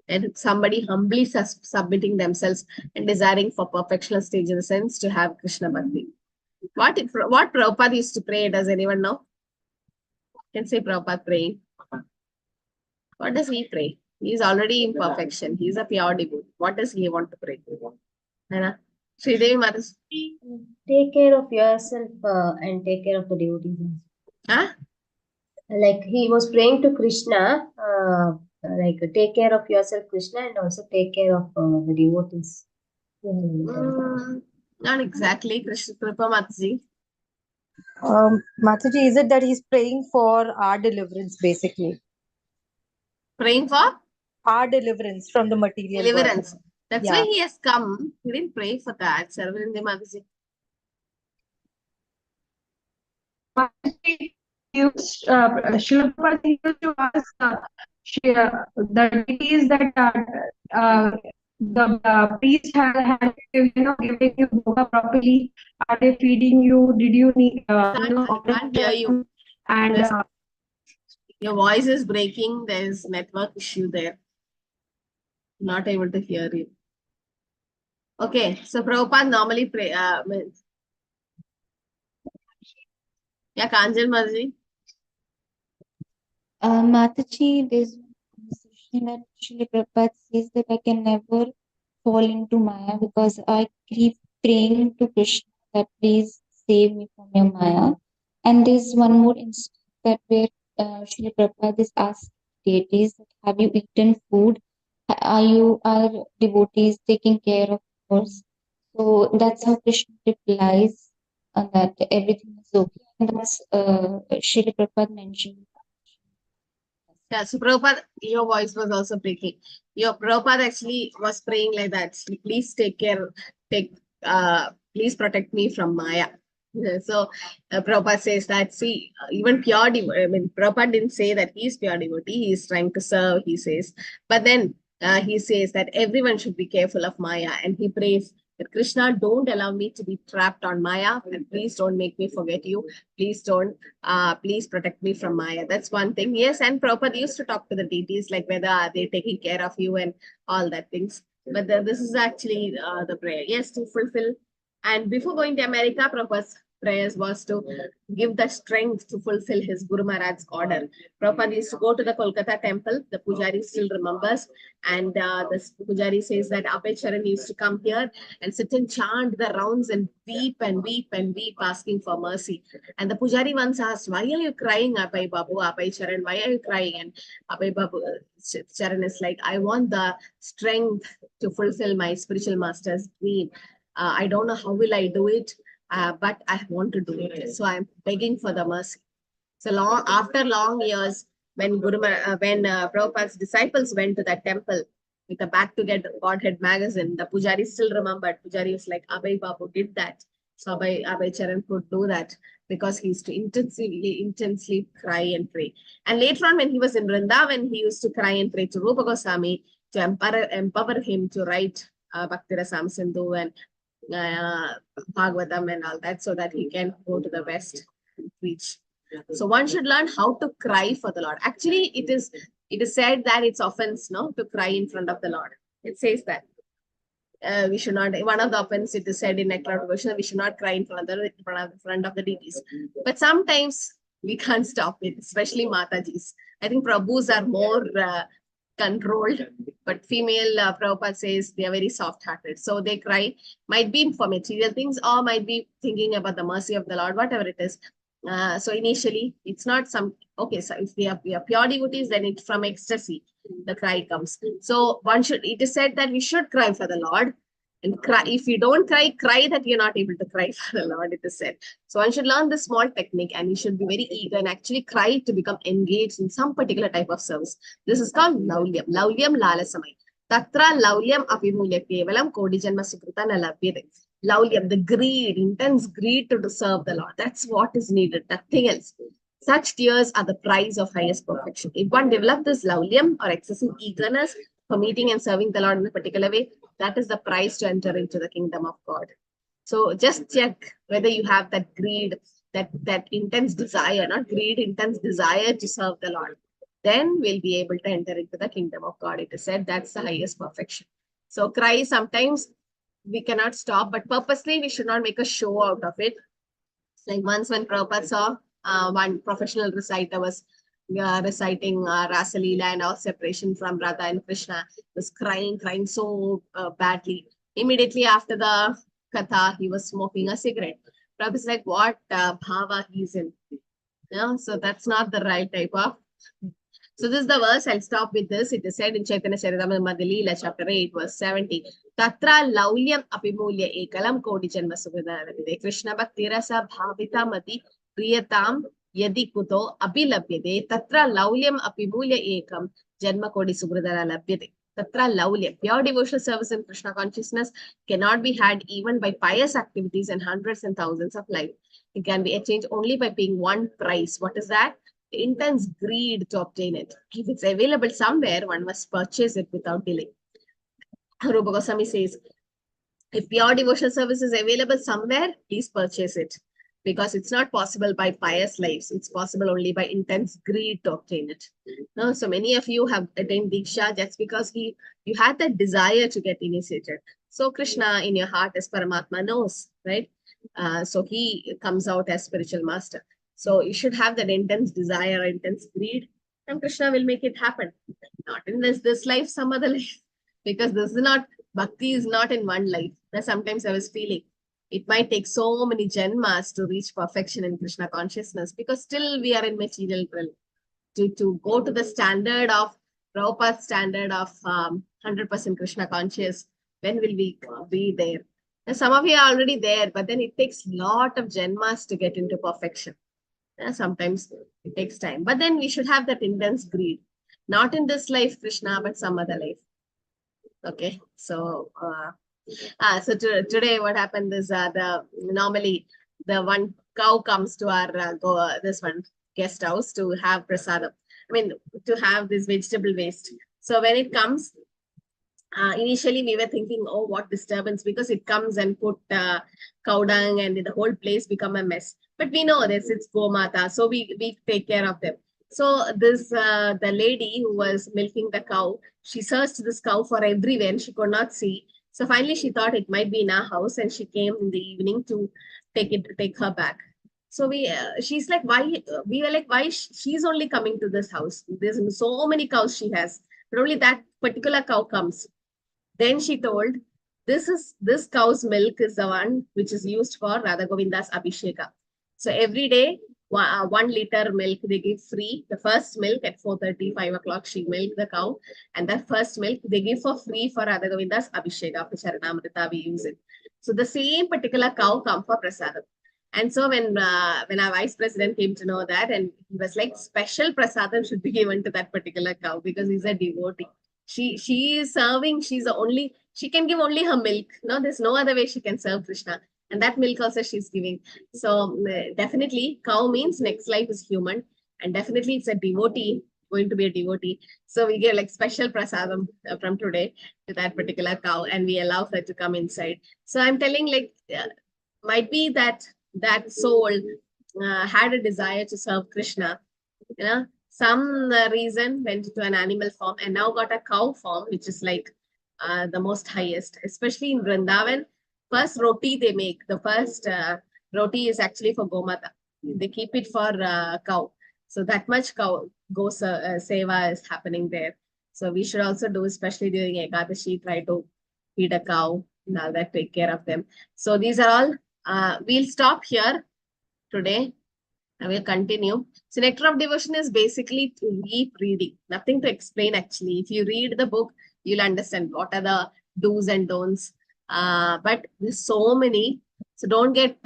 And somebody humbly submitting themselves and desiring for perfectional stage, in the sense to have Krishna Bhakti. What Prabhupada used to pray, does anyone know? Can say Prabhupada praying. What does he pray? He is already in perfection. He is a pure devotee. What does he want to pray? Anna? Sridevi Matas. Take care of yourself and take care of the devotees. Huh? Like he was praying to Krishna, like take care of yourself, Krishna, and also take care of the devotees. Not exactly, Krishna Kripa Mataji. Mataji, is it that he's praying for our deliverance, basically? Praying for? Our deliverance from the material deliverance. world. That's why he has come. He didn't pray for that. Sarvarinde Mataji. Srila Prabhupada used to ask the deities that the priest had giving you yoga properly. Are they feeding you? Did you need? I can't hear you. And your voice is breaking. There's network issue there. Not able to hear you. Okay, so Prabhupada normally pray. Yeah, Kanjal Mataji. Mataji, there's one conversation that Srila Prabhupada says that I can never fall into Maya because I keep praying to Krishna that please save me from your Maya. And there's one more instance that where Srila Prabhupada is asked deities, have you eaten food? Are devotees taking care of yours? So that's how Krishna replies that everything is okay. And that's Srila Prabhupada mentioned. Yeah, so Prabhupada, your voice was also breaking. Your Prabhupada actually was praying like that. Please please protect me from Maya. So Prabhupada says that, see, even pure devotee, Prabhupada didn't say that he's pure devotee, he's trying to serve, he says. But then he says that everyone should be careful of Maya, and he prays that Krishna, don't allow me to be trapped on Maya, and please don't make me forget you. Please don't, please protect me from Maya. That's one thing. Yes, and Prabhupada used to talk to the deities, like whether are they taking care of you and all that things. But this is actually the prayer. Yes, to fulfill. And before going to America, Prabhupada's prayers was to give the strength to fulfill his Guru Maharaj's order. Prabhupada used to go to the Kolkata temple. The Pujari still remembers. And the Pujari says that Abhay Charan used to come here and sit and chant the rounds and weep and weep and weep, asking for mercy. And the Pujari once asked, why are you crying, Abhay Babu, Abhay Charan? Why are you crying? And Abhay Babu Charan is like, I want the strength to fulfill my spiritual master's dream. I don't know how will I do it, but I want to do it. So I'm begging for the mercy. So after long years, when Prabhupada's disciples went to that temple with a Back to Get Godhead magazine, the Pujari still remembered. Pujari was like, Abhay Babu did that. So Abhay Charan could do that because he used to intensely cry and pray. And later on, when he was in Vrindavan, he used to cry and pray to Rupa Goswami to empower him to write Bhakti Rasam Sindhu and Bhagavatam and all that, so that he can go to the West and preach. So one should learn how to cry for the Lord. Actually, it is said that it's offense, no, to cry in front of the Lord. It says that we should not. One of the offense, it is said in Nectar version, we should not cry in front of the deities. But sometimes we can't stop it, especially Matajis. I think Prabhus are more controlled, but female Prabhupada says they are very soft-hearted. So they cry, might be for material things or might be thinking about the mercy of the Lord, whatever it is. So initially, it's not some, okay, so if we are pure devotees, then it's from ecstasy, the cry comes. So it is said that we should cry for the Lord and cry. If you don't cry, cry that you're not able to cry for the Lord, it is said. So one should learn this small technique and you should be very eager and actually cry to become engaged in some particular type of service. This is called laulyam. Laulyam lalasamai. Tatra laulyam apimulya kevalam kodi janma sukrita nalabhyate. Laulyam, the greed, intense greed to serve the Lord. That's what is needed, nothing else. Such tears are the price of highest perfection. If one develops this laulyam or excessive eagerness for meeting and serving the Lord in a particular way, that is the price to enter into the kingdom of God. So just check whether you have that greed, that intense desire, not greed, intense desire to serve the Lord. Then we'll be able to enter into the kingdom of God. It is said that's the highest perfection. So cry sometimes we cannot stop, but purposely we should not make a show out of it. Like once when Prabhupada saw one professional reciter was reciting Rasa Leela and our separation from Radha and Krishna, was crying so badly. Immediately after the katha, he was smoking a cigarette. Prabhupada is like, what bhava he's in? So that's not the right type of. So this is the verse. I'll stop with this. It is said in Chaitanya Charitamrita Leela, chapter 8, verse 70. Tatra laulyam apimulya ekalam kodi janma subhadharabhide. Krishna bhakti rasa bhavita mati priyatam yadi kuto abhilabhyade. Tatra laulyam apimulya ekam janma kodi subhadhara labhyade. Tatra laulyam. Pure devotional service in Krishna consciousness cannot be had even by pious activities and hundreds and thousands of lives. It can be attained only by paying one price. What is that? Intense greed to obtain it. If it's available somewhere, one must purchase it without delay. Rupa Goswami says, if pure devotional service is available somewhere, please purchase it. Because it's not possible by pious lives. It's possible only by intense greed to obtain it. So many of you have attained Diksha just because you had that desire to get initiated. So Krishna in your heart as Paramatma knows, right? So he comes out as spiritual master. So you should have that intense desire, intense greed, and Krishna will make it happen. Not in this life, some other life. Because this is not, bhakti is not in one life. Now, sometimes I was feeling, it might take so many janmas to reach perfection in Krishna consciousness, because still we are in material realm. To go to the standard of, Prabhupada's standard of 100% Krishna conscious, when will we be there? Now, some of you are already there, but then it takes a lot of janmas to get into perfection. Sometimes it takes time, but then we should have that intense greed, not in this life, Krishna, but some other life. Okay, so today what happened is normally the one cow comes to our this one guest house to have prasadam. I mean, to have this vegetable waste. So when it comes, initially we were thinking, oh, what disturbance, because it comes and put cow dung and the whole place become a mess. But we know this, it's Gomata, so we take care of them. So the lady who was milking the cow, she searched this cow for everywhere and she could not see. So finally she thought it might be in our house and she came in the evening to take her back. So she's like, why? We were like, why she's only coming to this house? There's so many cows she has, but only that particular cow comes. Then she told, this cow's milk is the one which is used for Radha Govinda's Abhisheka. So every day, 1 liter milk they give free. The first milk at 4:30, 5 o'clock, she milked the cow. And that first milk they give for free for Radha Govinda's Abhisheka, for Charanamrita, we use it. So the same particular cow come for prasadam. And so when our vice president came to know that, and he was like, special prasadam should be given to that particular cow because he's a devotee. She is serving, she can give only her milk. No, there's no other way she can serve Krishna. And that milk also she's giving. So definitely cow means next life is human. And definitely it's a devotee, going to be a devotee. So we give like special prasadam from today to that particular cow and we allow her to come inside. So I'm telling like, might be that soul had a desire to serve Krishna, some reason went to an animal form and now got a cow form, which is like the most highest, especially in Vrindavan. First roti they make, the first roti is actually for Gomata. They keep it for cow. So that much cow seva is happening there. So we should also do, especially during Ekadashi, try to feed a cow and all that, take care of them. So these are all, we'll stop here today. I will continue. So Nectar of Devotion is basically to keep reading. Nothing to explain actually. If you read the book, you'll understand what are the do's and don'ts. But there's so many. So don't get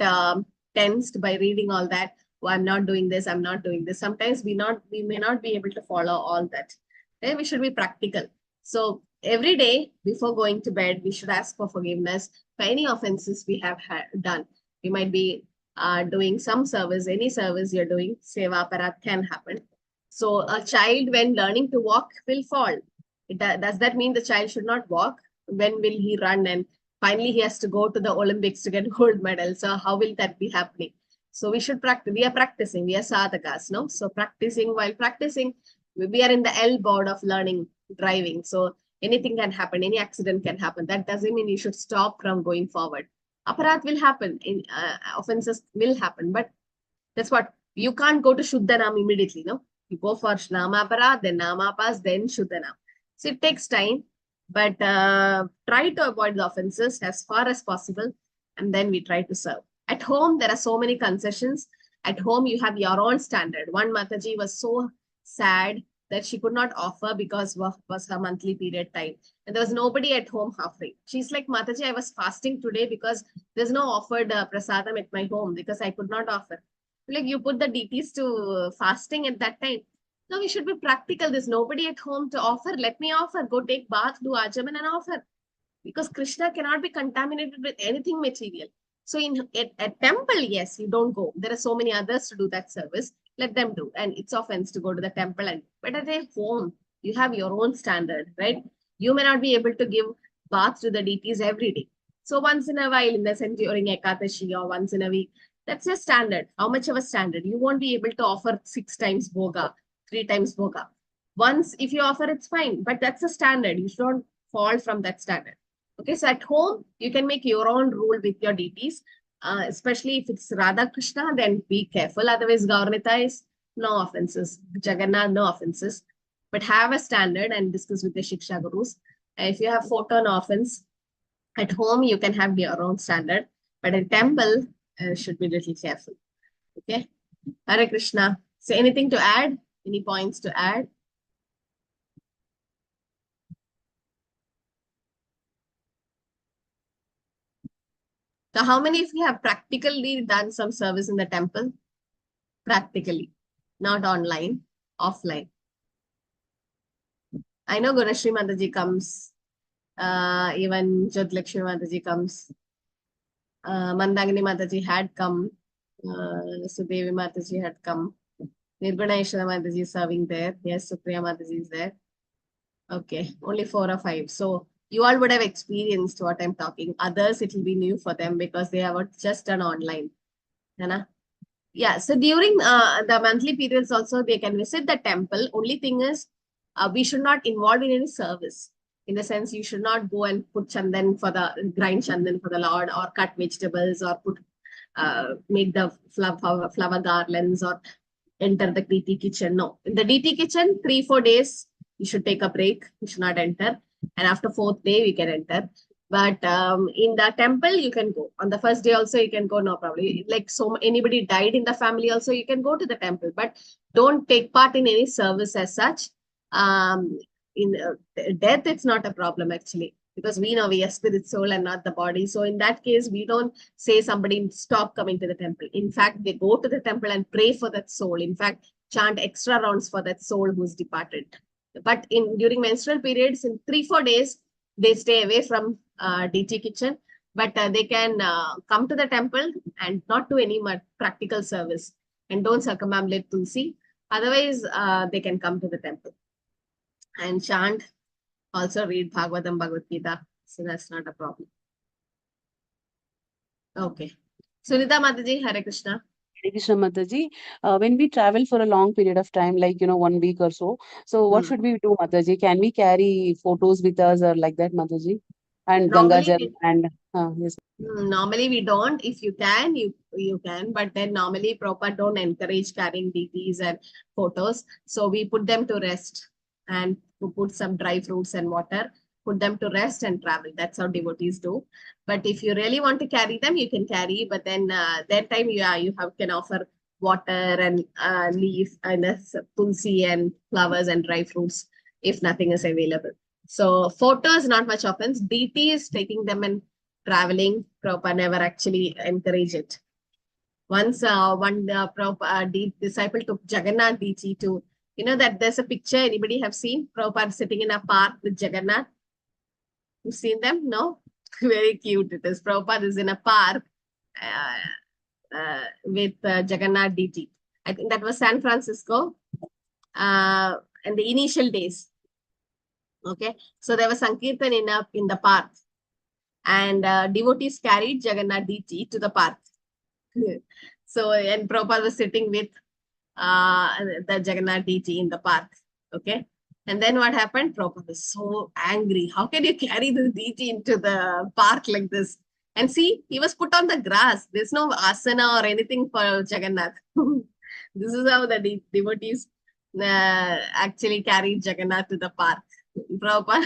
tensed by reading all that. Oh, I'm not doing this, I'm not doing this. Sometimes we may not be able to follow all that. Okay? We should be practical. So every day before going to bed, we should ask for forgiveness for any offenses we have done. We might be doing some service, any service you're doing, seva parat can happen. So a child when learning to walk will fall. Does that mean the child should not walk? When will he run and finally he has to go to the Olympics to get gold medal? So how will that be happening? So we should practice. We are practicing. We are sadhakas, no? So while practicing, we are in the L board of learning driving. So anything can happen. Any accident can happen. That doesn't mean you should stop from going forward. Aparat will happen, offenses will happen, but that's what, you can't go to Shuddhanam immediately, no? You go for Nama Aparat, then Nama Pas, then Shuddhanam. So it takes time, but try to avoid the offenses as far as possible, and then we try to serve. At home, there are so many concessions. At home, you have your own standard. One Mataji was so sad that she could not offer because was her monthly period time. And there was nobody at home offering. She's like, Mataji, I was fasting today because there's no offered prasadam at my home because I could not offer. Like, you put the deities to fasting at that time. No, we should be practical. There's nobody at home to offer. Let me offer. Go take bath, do ajaman and offer. Because Krishna cannot be contaminated with anything material. So at temple, yes, you don't go. There are so many others to do that service. Let them do. And it's offense to go to the temple. But at home, you have your own standard, right? You may not be able to give bath to the deities every day. So once in a while, in the sense during Ekadashi or once in a week, that's your standard. How much of a standard? You won't be able to offer 6 times bhoga, 3 times bhoga. Once, if you offer, it's fine. But that's a standard. You shouldn't fall from that standard. Okay, so at home, you can make your own rule with your deities. Especially if it's Radha Krishna, then be careful. Otherwise, Gaurnita is no offenses. Jagannath, no offenses. But have a standard and discuss with the Shiksha Gurus. If you have photo, no offense. At home, you can have your own standard. But in temple, should be little careful. Okay. Hare Krishna. So anything to add? Any points to add? So how many of you have practically done some service in the temple? Practically, not online, offline. I know Gunashri Mataji comes, even Jyotlakshmi Mataji comes, Mandagini Mataji had come, Sudevi Mataji had come, Nirguna Ishwara Mataji is serving there. Yes, Supriya Mataji is there. Okay, only 4 or 5. So you all would have experienced what I'm talking. Others, it will be new for them because they have just done online. Yeah, so during the monthly periods also they can visit the temple. Only thing is, we should not involve in any service. In the sense, you should not go and put chandan for the grind chandan for the Lord, or cut vegetables, or put make the flower garlands, or enter the DT kitchen. No, in the DT kitchen, 3-4 days you should take a break. You should not enter, and after 4th day we can enter. But in the temple, you can go. On the first day also, you can go, no problem. Like, so anybody died in the family also, you can go to the temple. But don't take part in any service as such. In death, it's not a problem actually. Because we know we are spirit, soul, and not the body. So in that case, we don't say somebody stop coming to the temple. In fact, they go to the temple and pray for that soul. In fact, chant extra rounds for that soul who's departed. But during menstrual periods, in 3-4 days, they stay away from DT kitchen, but they can come to the temple and not do any practical service, and don't circumambulate Tulsi. Otherwise, they can come to the temple and chant, also read Bhagavatam, Bhagavad Gita. So that's not a problem. Okay. Sunita Mataji, Hare Krishna. Hare Krishna Mataji. When we travel for a long period of time, like 1 week or so, what should we do, Mataji? Can we carry photos with us or like that, Mataji? And Ganga Jal and yes. Normally we don't. If you can, you can. But then normally Prabhupada don't encourage carrying DPs and photos. So we put them to rest and put some dry fruits and water, put them to rest and travel. That's how devotees do. But if you really want to carry them, you can carry. But then that time you can offer water and leaf and tulsi and flowers and dry fruits if nothing is available. So photos, not much offense. DT is taking them and traveling. Prabhupada never actually encourage it. Once one disciple took Jagannath DT to, that there's a picture, anybody have seen? Prabhupada sitting in a park with Jagannath. You've seen them? No? Very cute it is. Prabhupada is in a park with Jagannath DT. I think that was San Francisco in the initial days. Okay, so there was Sankirtan in the park, and devotees carried Jagannath DT to the park. So, and Prabhupada was sitting with the Jagannath DT in the park. Okay, and then what happened? Prabhupada was so angry. How can you carry the DT into the park like this? And see, he was put on the grass. There's no asana or anything for Jagannath. This is how the devotees actually carried Jagannath to the park. Prabhupada,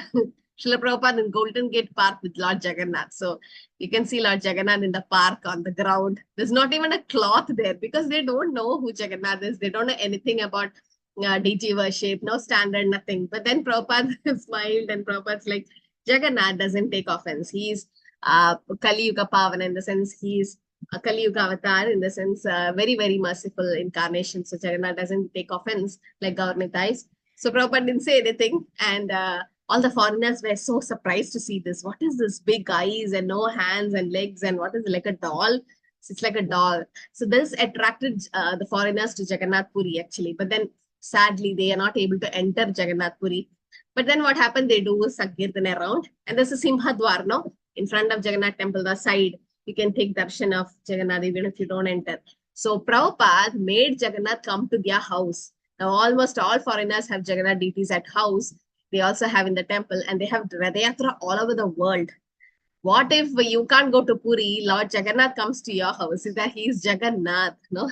Srila Prabhupada in Golden Gate Park with Lord Jagannath. So you can see Lord Jagannath in the park on the ground. There's not even a cloth there because they don't know who Jagannath is. They don't know anything about DT worship, no standard, nothing. But then Prabhupada smiled and Prabhupada's like, Jagannath doesn't take offense. He's Kali Yuga Pavana, in the sense he's a Kali Yuga avatar, in the sense very, very merciful incarnation. So Jagannath doesn't take offense like Gauranika is. So Prabhupada didn't say anything, and all the foreigners were so surprised to see this. What is this big eyes and no hands and legs, and what is it, like a doll? So it's like a doll. So this attracted the foreigners to Jagannath Puri actually, but then sadly they are not able to enter Jagannath Puri. But then what happened? They do Sankirtan around, and there's a Simhadwar, no? In front of Jagannath temple, the side, you can take darshan of Jagannath even if you don't enter. So Prabhupada made Jagannath come to their house. Now almost all foreigners have Jagannath deities at house. They also have in the temple, and they have Radayatra all over the world. What if you can't go to Puri? Lord Jagannath comes to your house. Is that he is Jagannath, no?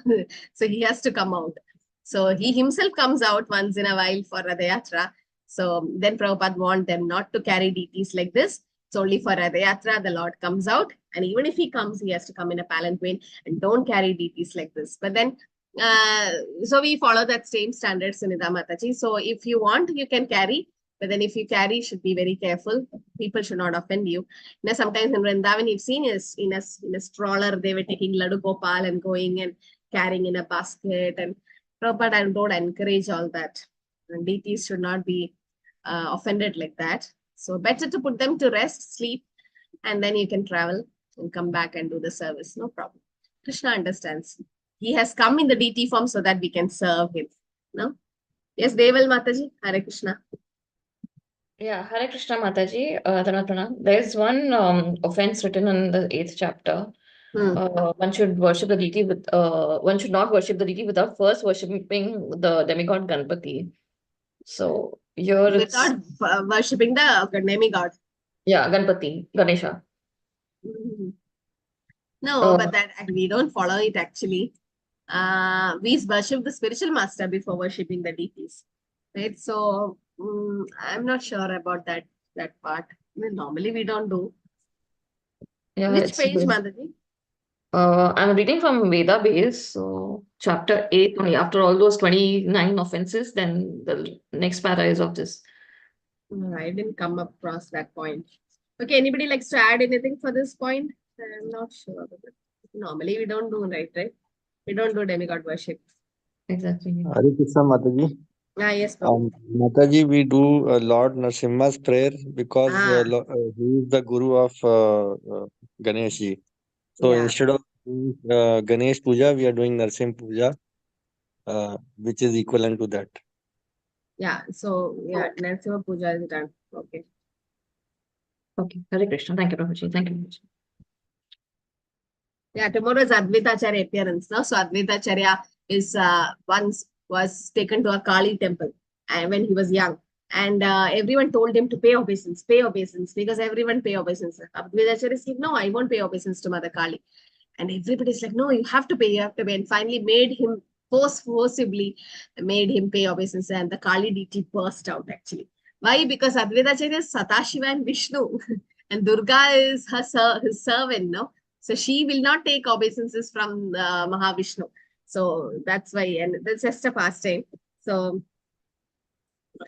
So he has to come out. So he himself comes out once in a while for Radayatra. So then Prabhupada want them not to carry deities like this. It's only for Radayatra the Lord comes out, and even if he comes, he has to come in a palanquin, and don't carry deities like this. But then so we follow that same standard, Sunita Mataji. So if you want, you can carry, but then if you carry, you should be very careful. People should not offend you. Sometimes in Vrindavan, you've seen is in a stroller, they were taking Ladu Gopal and going and carrying in a basket. And Prabhupada don't encourage all that. And deities should not be offended like that. So better to put them to rest, sleep, and then you can travel and come back and do the service. No problem. Krishna understands. He has come in the DT form so that we can serve him. No? Yes, Deval Mataji. Hare Krishna. Yeah, Hare Krishna Mataji. There is one offense written in the 8th chapter. One should worship the deity with one should not worship the deity without first worshipping the demigod Ganpati. So here it's Without worshipping the demigod. yeah, Ganpati, Ganesha. No, but that we don't follow it actually. We worship the spiritual master before worshipping the deities, right? So I'm not sure about that part. I mean, normally we don't do. Yeah, Which it's page, Madhavi? I'm reading from Veda base, so chapter 8 only. After all those 29 offenses, then the next para is of this. I didn't come across that point. Okay, anybody likes to add anything for this point? I'm not sure about it. Normally we don't do, right? We don't do demigod worship. Exactly. Hare Krishna, Mataji. Yes, Prabhu. Mataji, we do Lord Narasimha's prayer because he is the guru of Ganesh ji. So Yeah. instead of doing, Ganesh Puja, we are doing Narasimha Puja, which is equivalent to that. Yeah, so yeah, Narasimha Puja is done. Okay. Okay, Hare Krishna. Thank you, Prabhuji. Thank you, Prabhuji. Yeah, tomorrow is Advaitacharya appearance now. So Advaitacharya is once was taken to a Kali temple and when he was young. And everyone told him to pay obeisance, because everyone pay obeisance. Advaitacharya said, no, I won't pay obeisance to Mother Kali. And everybody's like, no, you have to pay. And finally made him forcibly made him pay obeisance. And the Kali deity burst out actually. Why? Because Advaitacharya is Satashiva and Vishnu. And Durga is his servant, no? So she will not take obeisances from Mahavishnu. So that's why, and that's just a pastime. So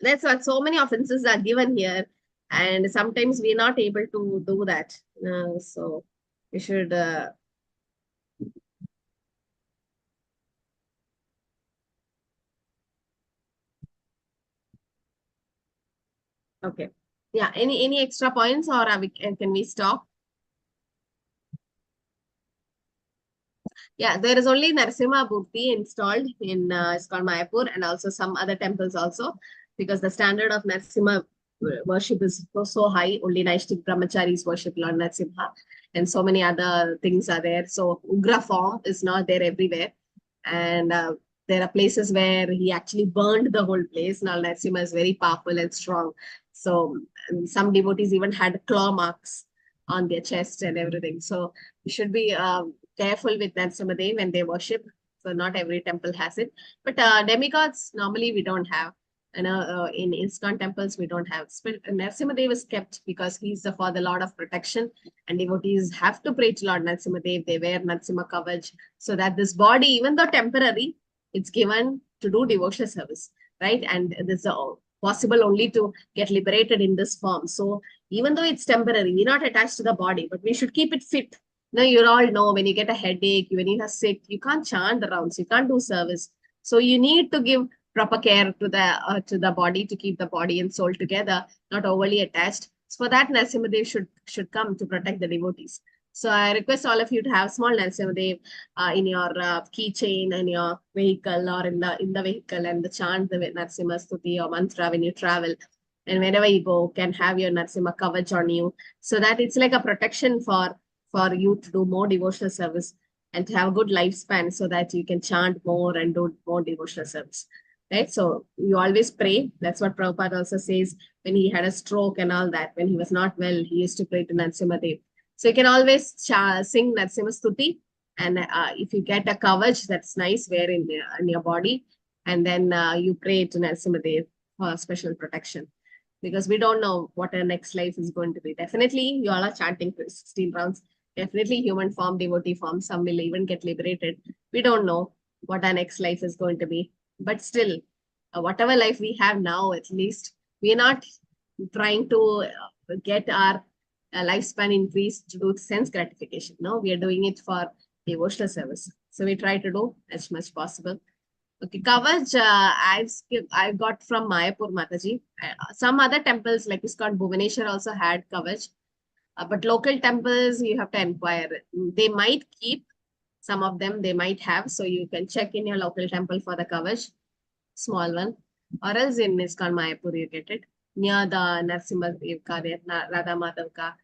that's what so many offenses are given here. And sometimes we're not able to do that. So we should okay. Yeah, any extra points or can we stop? Yeah, there is only Narasimha Murti installed in ISKCON Mayapur and also some other temples also, because the standard of Narasimha worship is so high. Only Naishtik Brahmacharis worship Lord Narasimha, and so many other things are there. So Ugra form is not there everywhere, and there are places where he actually burned the whole place. Now Narasimha is very powerful and strong. So some devotees even had claw marks on their chest and everything. So we should be careful with Narasimha when they worship. So not every temple has it. But demigods, normally we don't have. In ISKCON temples, we don't have. Narasimha is kept because he's for the Lord of protection. And devotees have to pray to Lord Narasimha. They wear Narasimha Kavach. So that this body, even though temporary, it's given to do devotional service. Right? And this is possible only to get liberated in this form. So even though it's temporary, we're not attached to the body, but we should keep it fit. Now, you all know when you get a headache, when you are sick, you can't chant the rounds, you can't do service. So you need to give proper care to the body to keep the body and soul together, not overly attached. So for that, Narasimha should come to protect the devotees. So I request all of you to have small Narasimha in your keychain, in your vehicle, or in the vehicle, and the chant the Narasimha Stuti or mantra when you travel. And whenever you go, can have your Narasimha Kavach on you, so that it's like a protection for you to do more devotional service and to have a good lifespan, so that you can chant more and do more devotional service. Right? So you always pray. That's what Prabhupada also says when he had a stroke and all that. When he was not well, he used to pray to Narasimha. So you can always sing Narasimha Stuti. And if you get a kavach, that's nice, wear in your body. And then you pray to Narasimha for special protection. Because we don't know what our next life is going to be. Definitely, you all are chanting 16 rounds. Definitely human form, devotee form. Some will even get liberated. We don't know what our next life is going to be. But still, whatever life we have now, at least, we're not trying to get our lifespan increased to do sense gratification. No, we are doing it for devotional service. So we try to do as much possible. Okay, Kavach, I've got from Mayapur Mataji. Some other temples like ISKCON Bhubaneswar also had Kavach. But local temples, you have to inquire. They might keep, some of them they might have. So you can check in your local temple for the Kavach, small one. Or else in ISKCON Mayapur, you get it. Near the Narasimha Radha Madhav ka,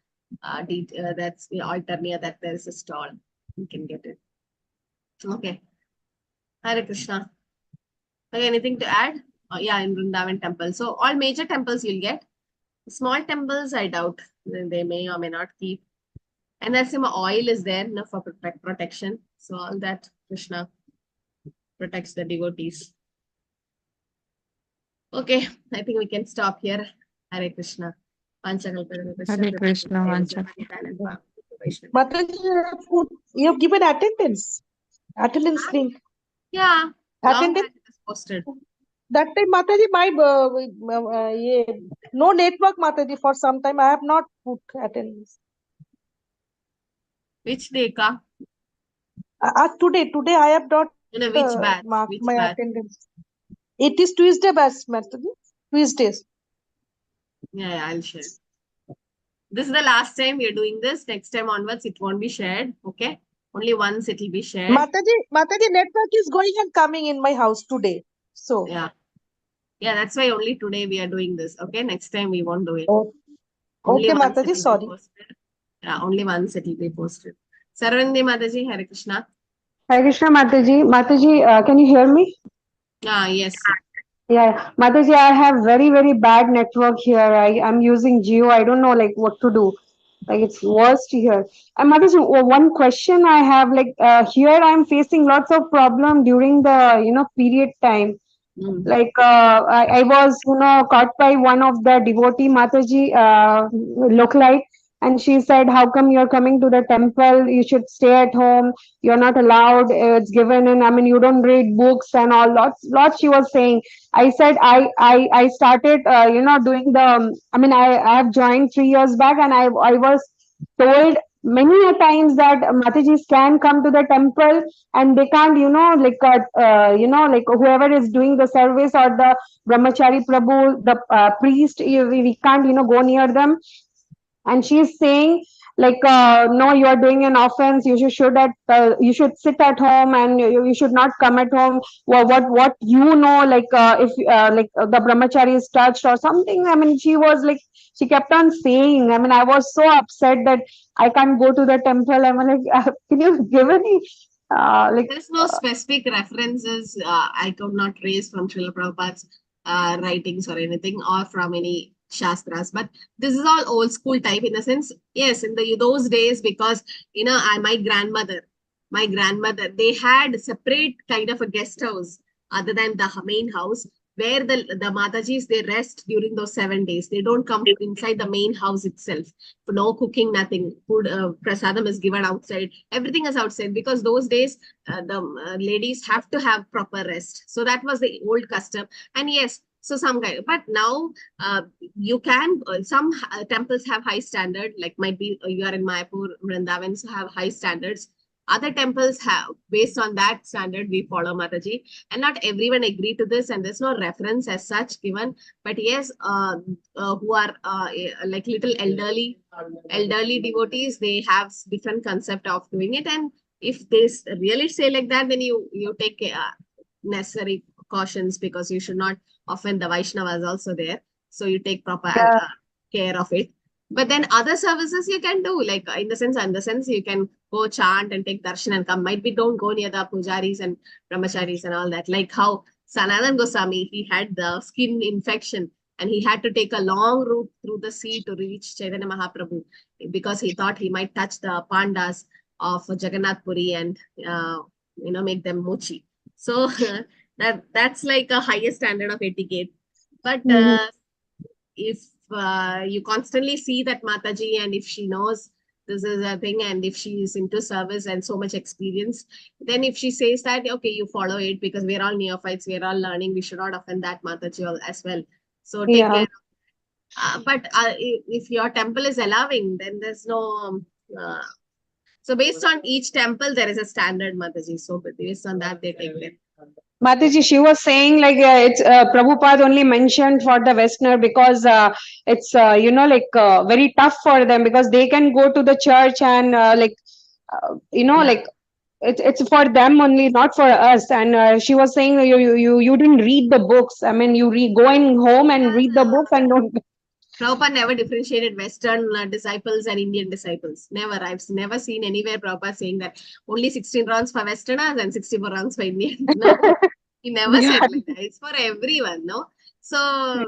that's the altar near that there is a stall. you can get it. Okay. Hare Krishna. Okay, anything to add? Yeah, in Vrindavan temple. So all major temples you'll get. Small temples, I doubt. They may or may not keep. And that's some oil is there, no, for protection. So all that Krishna protects the devotees. Okay, I think we can stop here. Hare Krishna. Hare Krishna, Vancha. Mataji, you have given attendance. Attendance link. Yeah. Long Attendance. back it is posted. That time, Mataji, no network, Mataji, for some time. I have not put attendance. Which day, ka? Today I have not Which batch? marked Which my batch? attendance. It is Tuesday batch, Mataji. Tuesdays. Yeah, I'll share. This is the last time we are doing this. Next time onwards, it won't be shared. Okay. Only once it will be shared. Mataji, network is going and coming in my house today. So yeah. Yeah, that's why only today we are doing this. Okay. Next time we won't do it. Okay, Mataji, sorry. Yeah, only once it will be posted. Sarvandi Mataji, Hare Krishna. Hare Krishna, Mataji. Mataji, can you hear me? Yes. Yeah, Mataji, I have very, very bad network here. I'm using Jio. I don't know like what to do. Like it's worst here. And Mataji, one question I have, like here I'm facing lots of problem during the period time. Like I was caught by one of the devotee Mataji localite, and she said, how come you're coming to the temple? You should stay at home. You're not allowed. It's given in, I mean, you don't read books and all. Lots she was saying. I said I started doing the, I mean, I have joined 3 years back, and I was told many a times that Matajis can come to the temple and they can't, like whoever is doing the service or the brahmachari prabhu, the priest, we can't, go near them. And she's saying like, no, you are doing an offense. You should sit at home, and you should not come at home. What like if the brahmachari is touched or something. I mean, she kept on saying. I mean, I was so upset that I can't go to the temple. I'm like, can you give any there's no specific references I could not trace from Srila Prabhupada's writings or anything, or from any Shastras, but this is all old school type in the sense, yes, in those days, because my grandmother, they had separate kind of a guest house other than the main house, where the Matajis, they rest during those 7 days. They don't come inside the main house itself. No cooking, nothing. Food, prasadam is given outside. Everything is outside, because those days the ladies have to have proper rest. So that was the old custom. And yes, so some kind, but now you can, some temples have high standard, like might be you are in Mayapur, Vrindavan, so have high standards. Other temples have, based on that standard, we follow Mataji. And not everyone agree to this, and there's no reference as such given. But yes, who are like little elderly devotees, they have different concept of doing it. And if they really say like that, then you take necessary cautions, because you should not offend the Vaishnavas also there. So you take proper care of it. But then other services you can do, like in the sense you can go chant and take darshan and come. Might be don't go near the pujaris and brahmacharis and all that. Like how Sanatan Goswami, he had the skin infection and he had to take a long route through the sea to reach Chaitanya Mahaprabhu, because he thought he might touch the pandas of Jagannath Puri and make them mochi. So that's like a higher standard of etiquette. But if you constantly see that Mataji, and if she knows this is a thing, and if she is into service and so much experience, then if she says that, okay, you follow it, because we're all neophytes, we're all learning, we should not offend that Mataji as well. So take care. But if your temple is allowing, then there's no... so based on each temple, there is a standard, Mataji. So based on that, they take care. Mataji, she was saying like it's Prabhupada only mentioned for the Westerner because it's very tough for them, because they can go to the church and like it's for them only, not for us. And she was saying you didn't read the books. I mean, you going home and read the books and don't. Prabhupada never differentiated Western disciples and Indian disciples. Never. I've never seen anywhere Prabhupada saying that only 16 rounds for Westerners and 64 rounds for Indians. No, he never said like that. It's for everyone, no? So,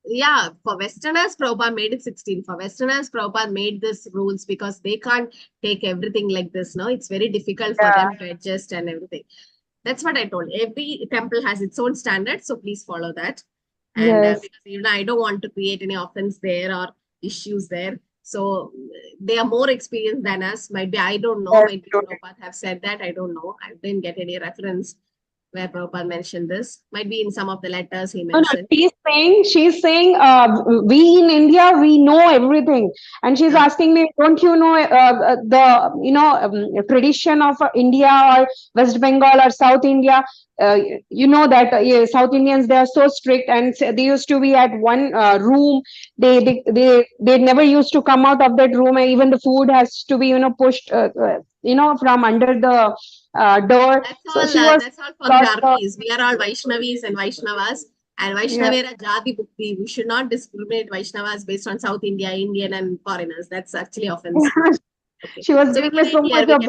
yeah, for Westerners, Prabhupada made it 16. For Westerners, Prabhupada made this rules because they can't take everything like this, no? It's very difficult for them to adjust and everything. That's what I told. Every temple has its own standards, so please follow that. And Yes. because I don't want to create any offense there or issues there. So they are more experienced than us. Maybe I don't know. Yes, Maybe Prabhupada have said that. I don't know. I didn't get any reference where Prabhupada mentioned this. Might be in some of the letters he No, mentioned. she's saying, we in India, we know everything. And she's asking me, don't you know the tradition of India or West Bengal or South India? You know that South Indians, they are so strict, and they used to be at one room. They never used to come out of that room, and even the food has to be pushed from under the door. So she was That's all for Dharmis. We are all Vaishnavis and Vaishnavas. And Vaishnavera Jati Bhukti. We should not discriminate Vaishnavas based on South India, Indian, and foreigners. That's actually offensive. She was So we giving me can so end here. much We of can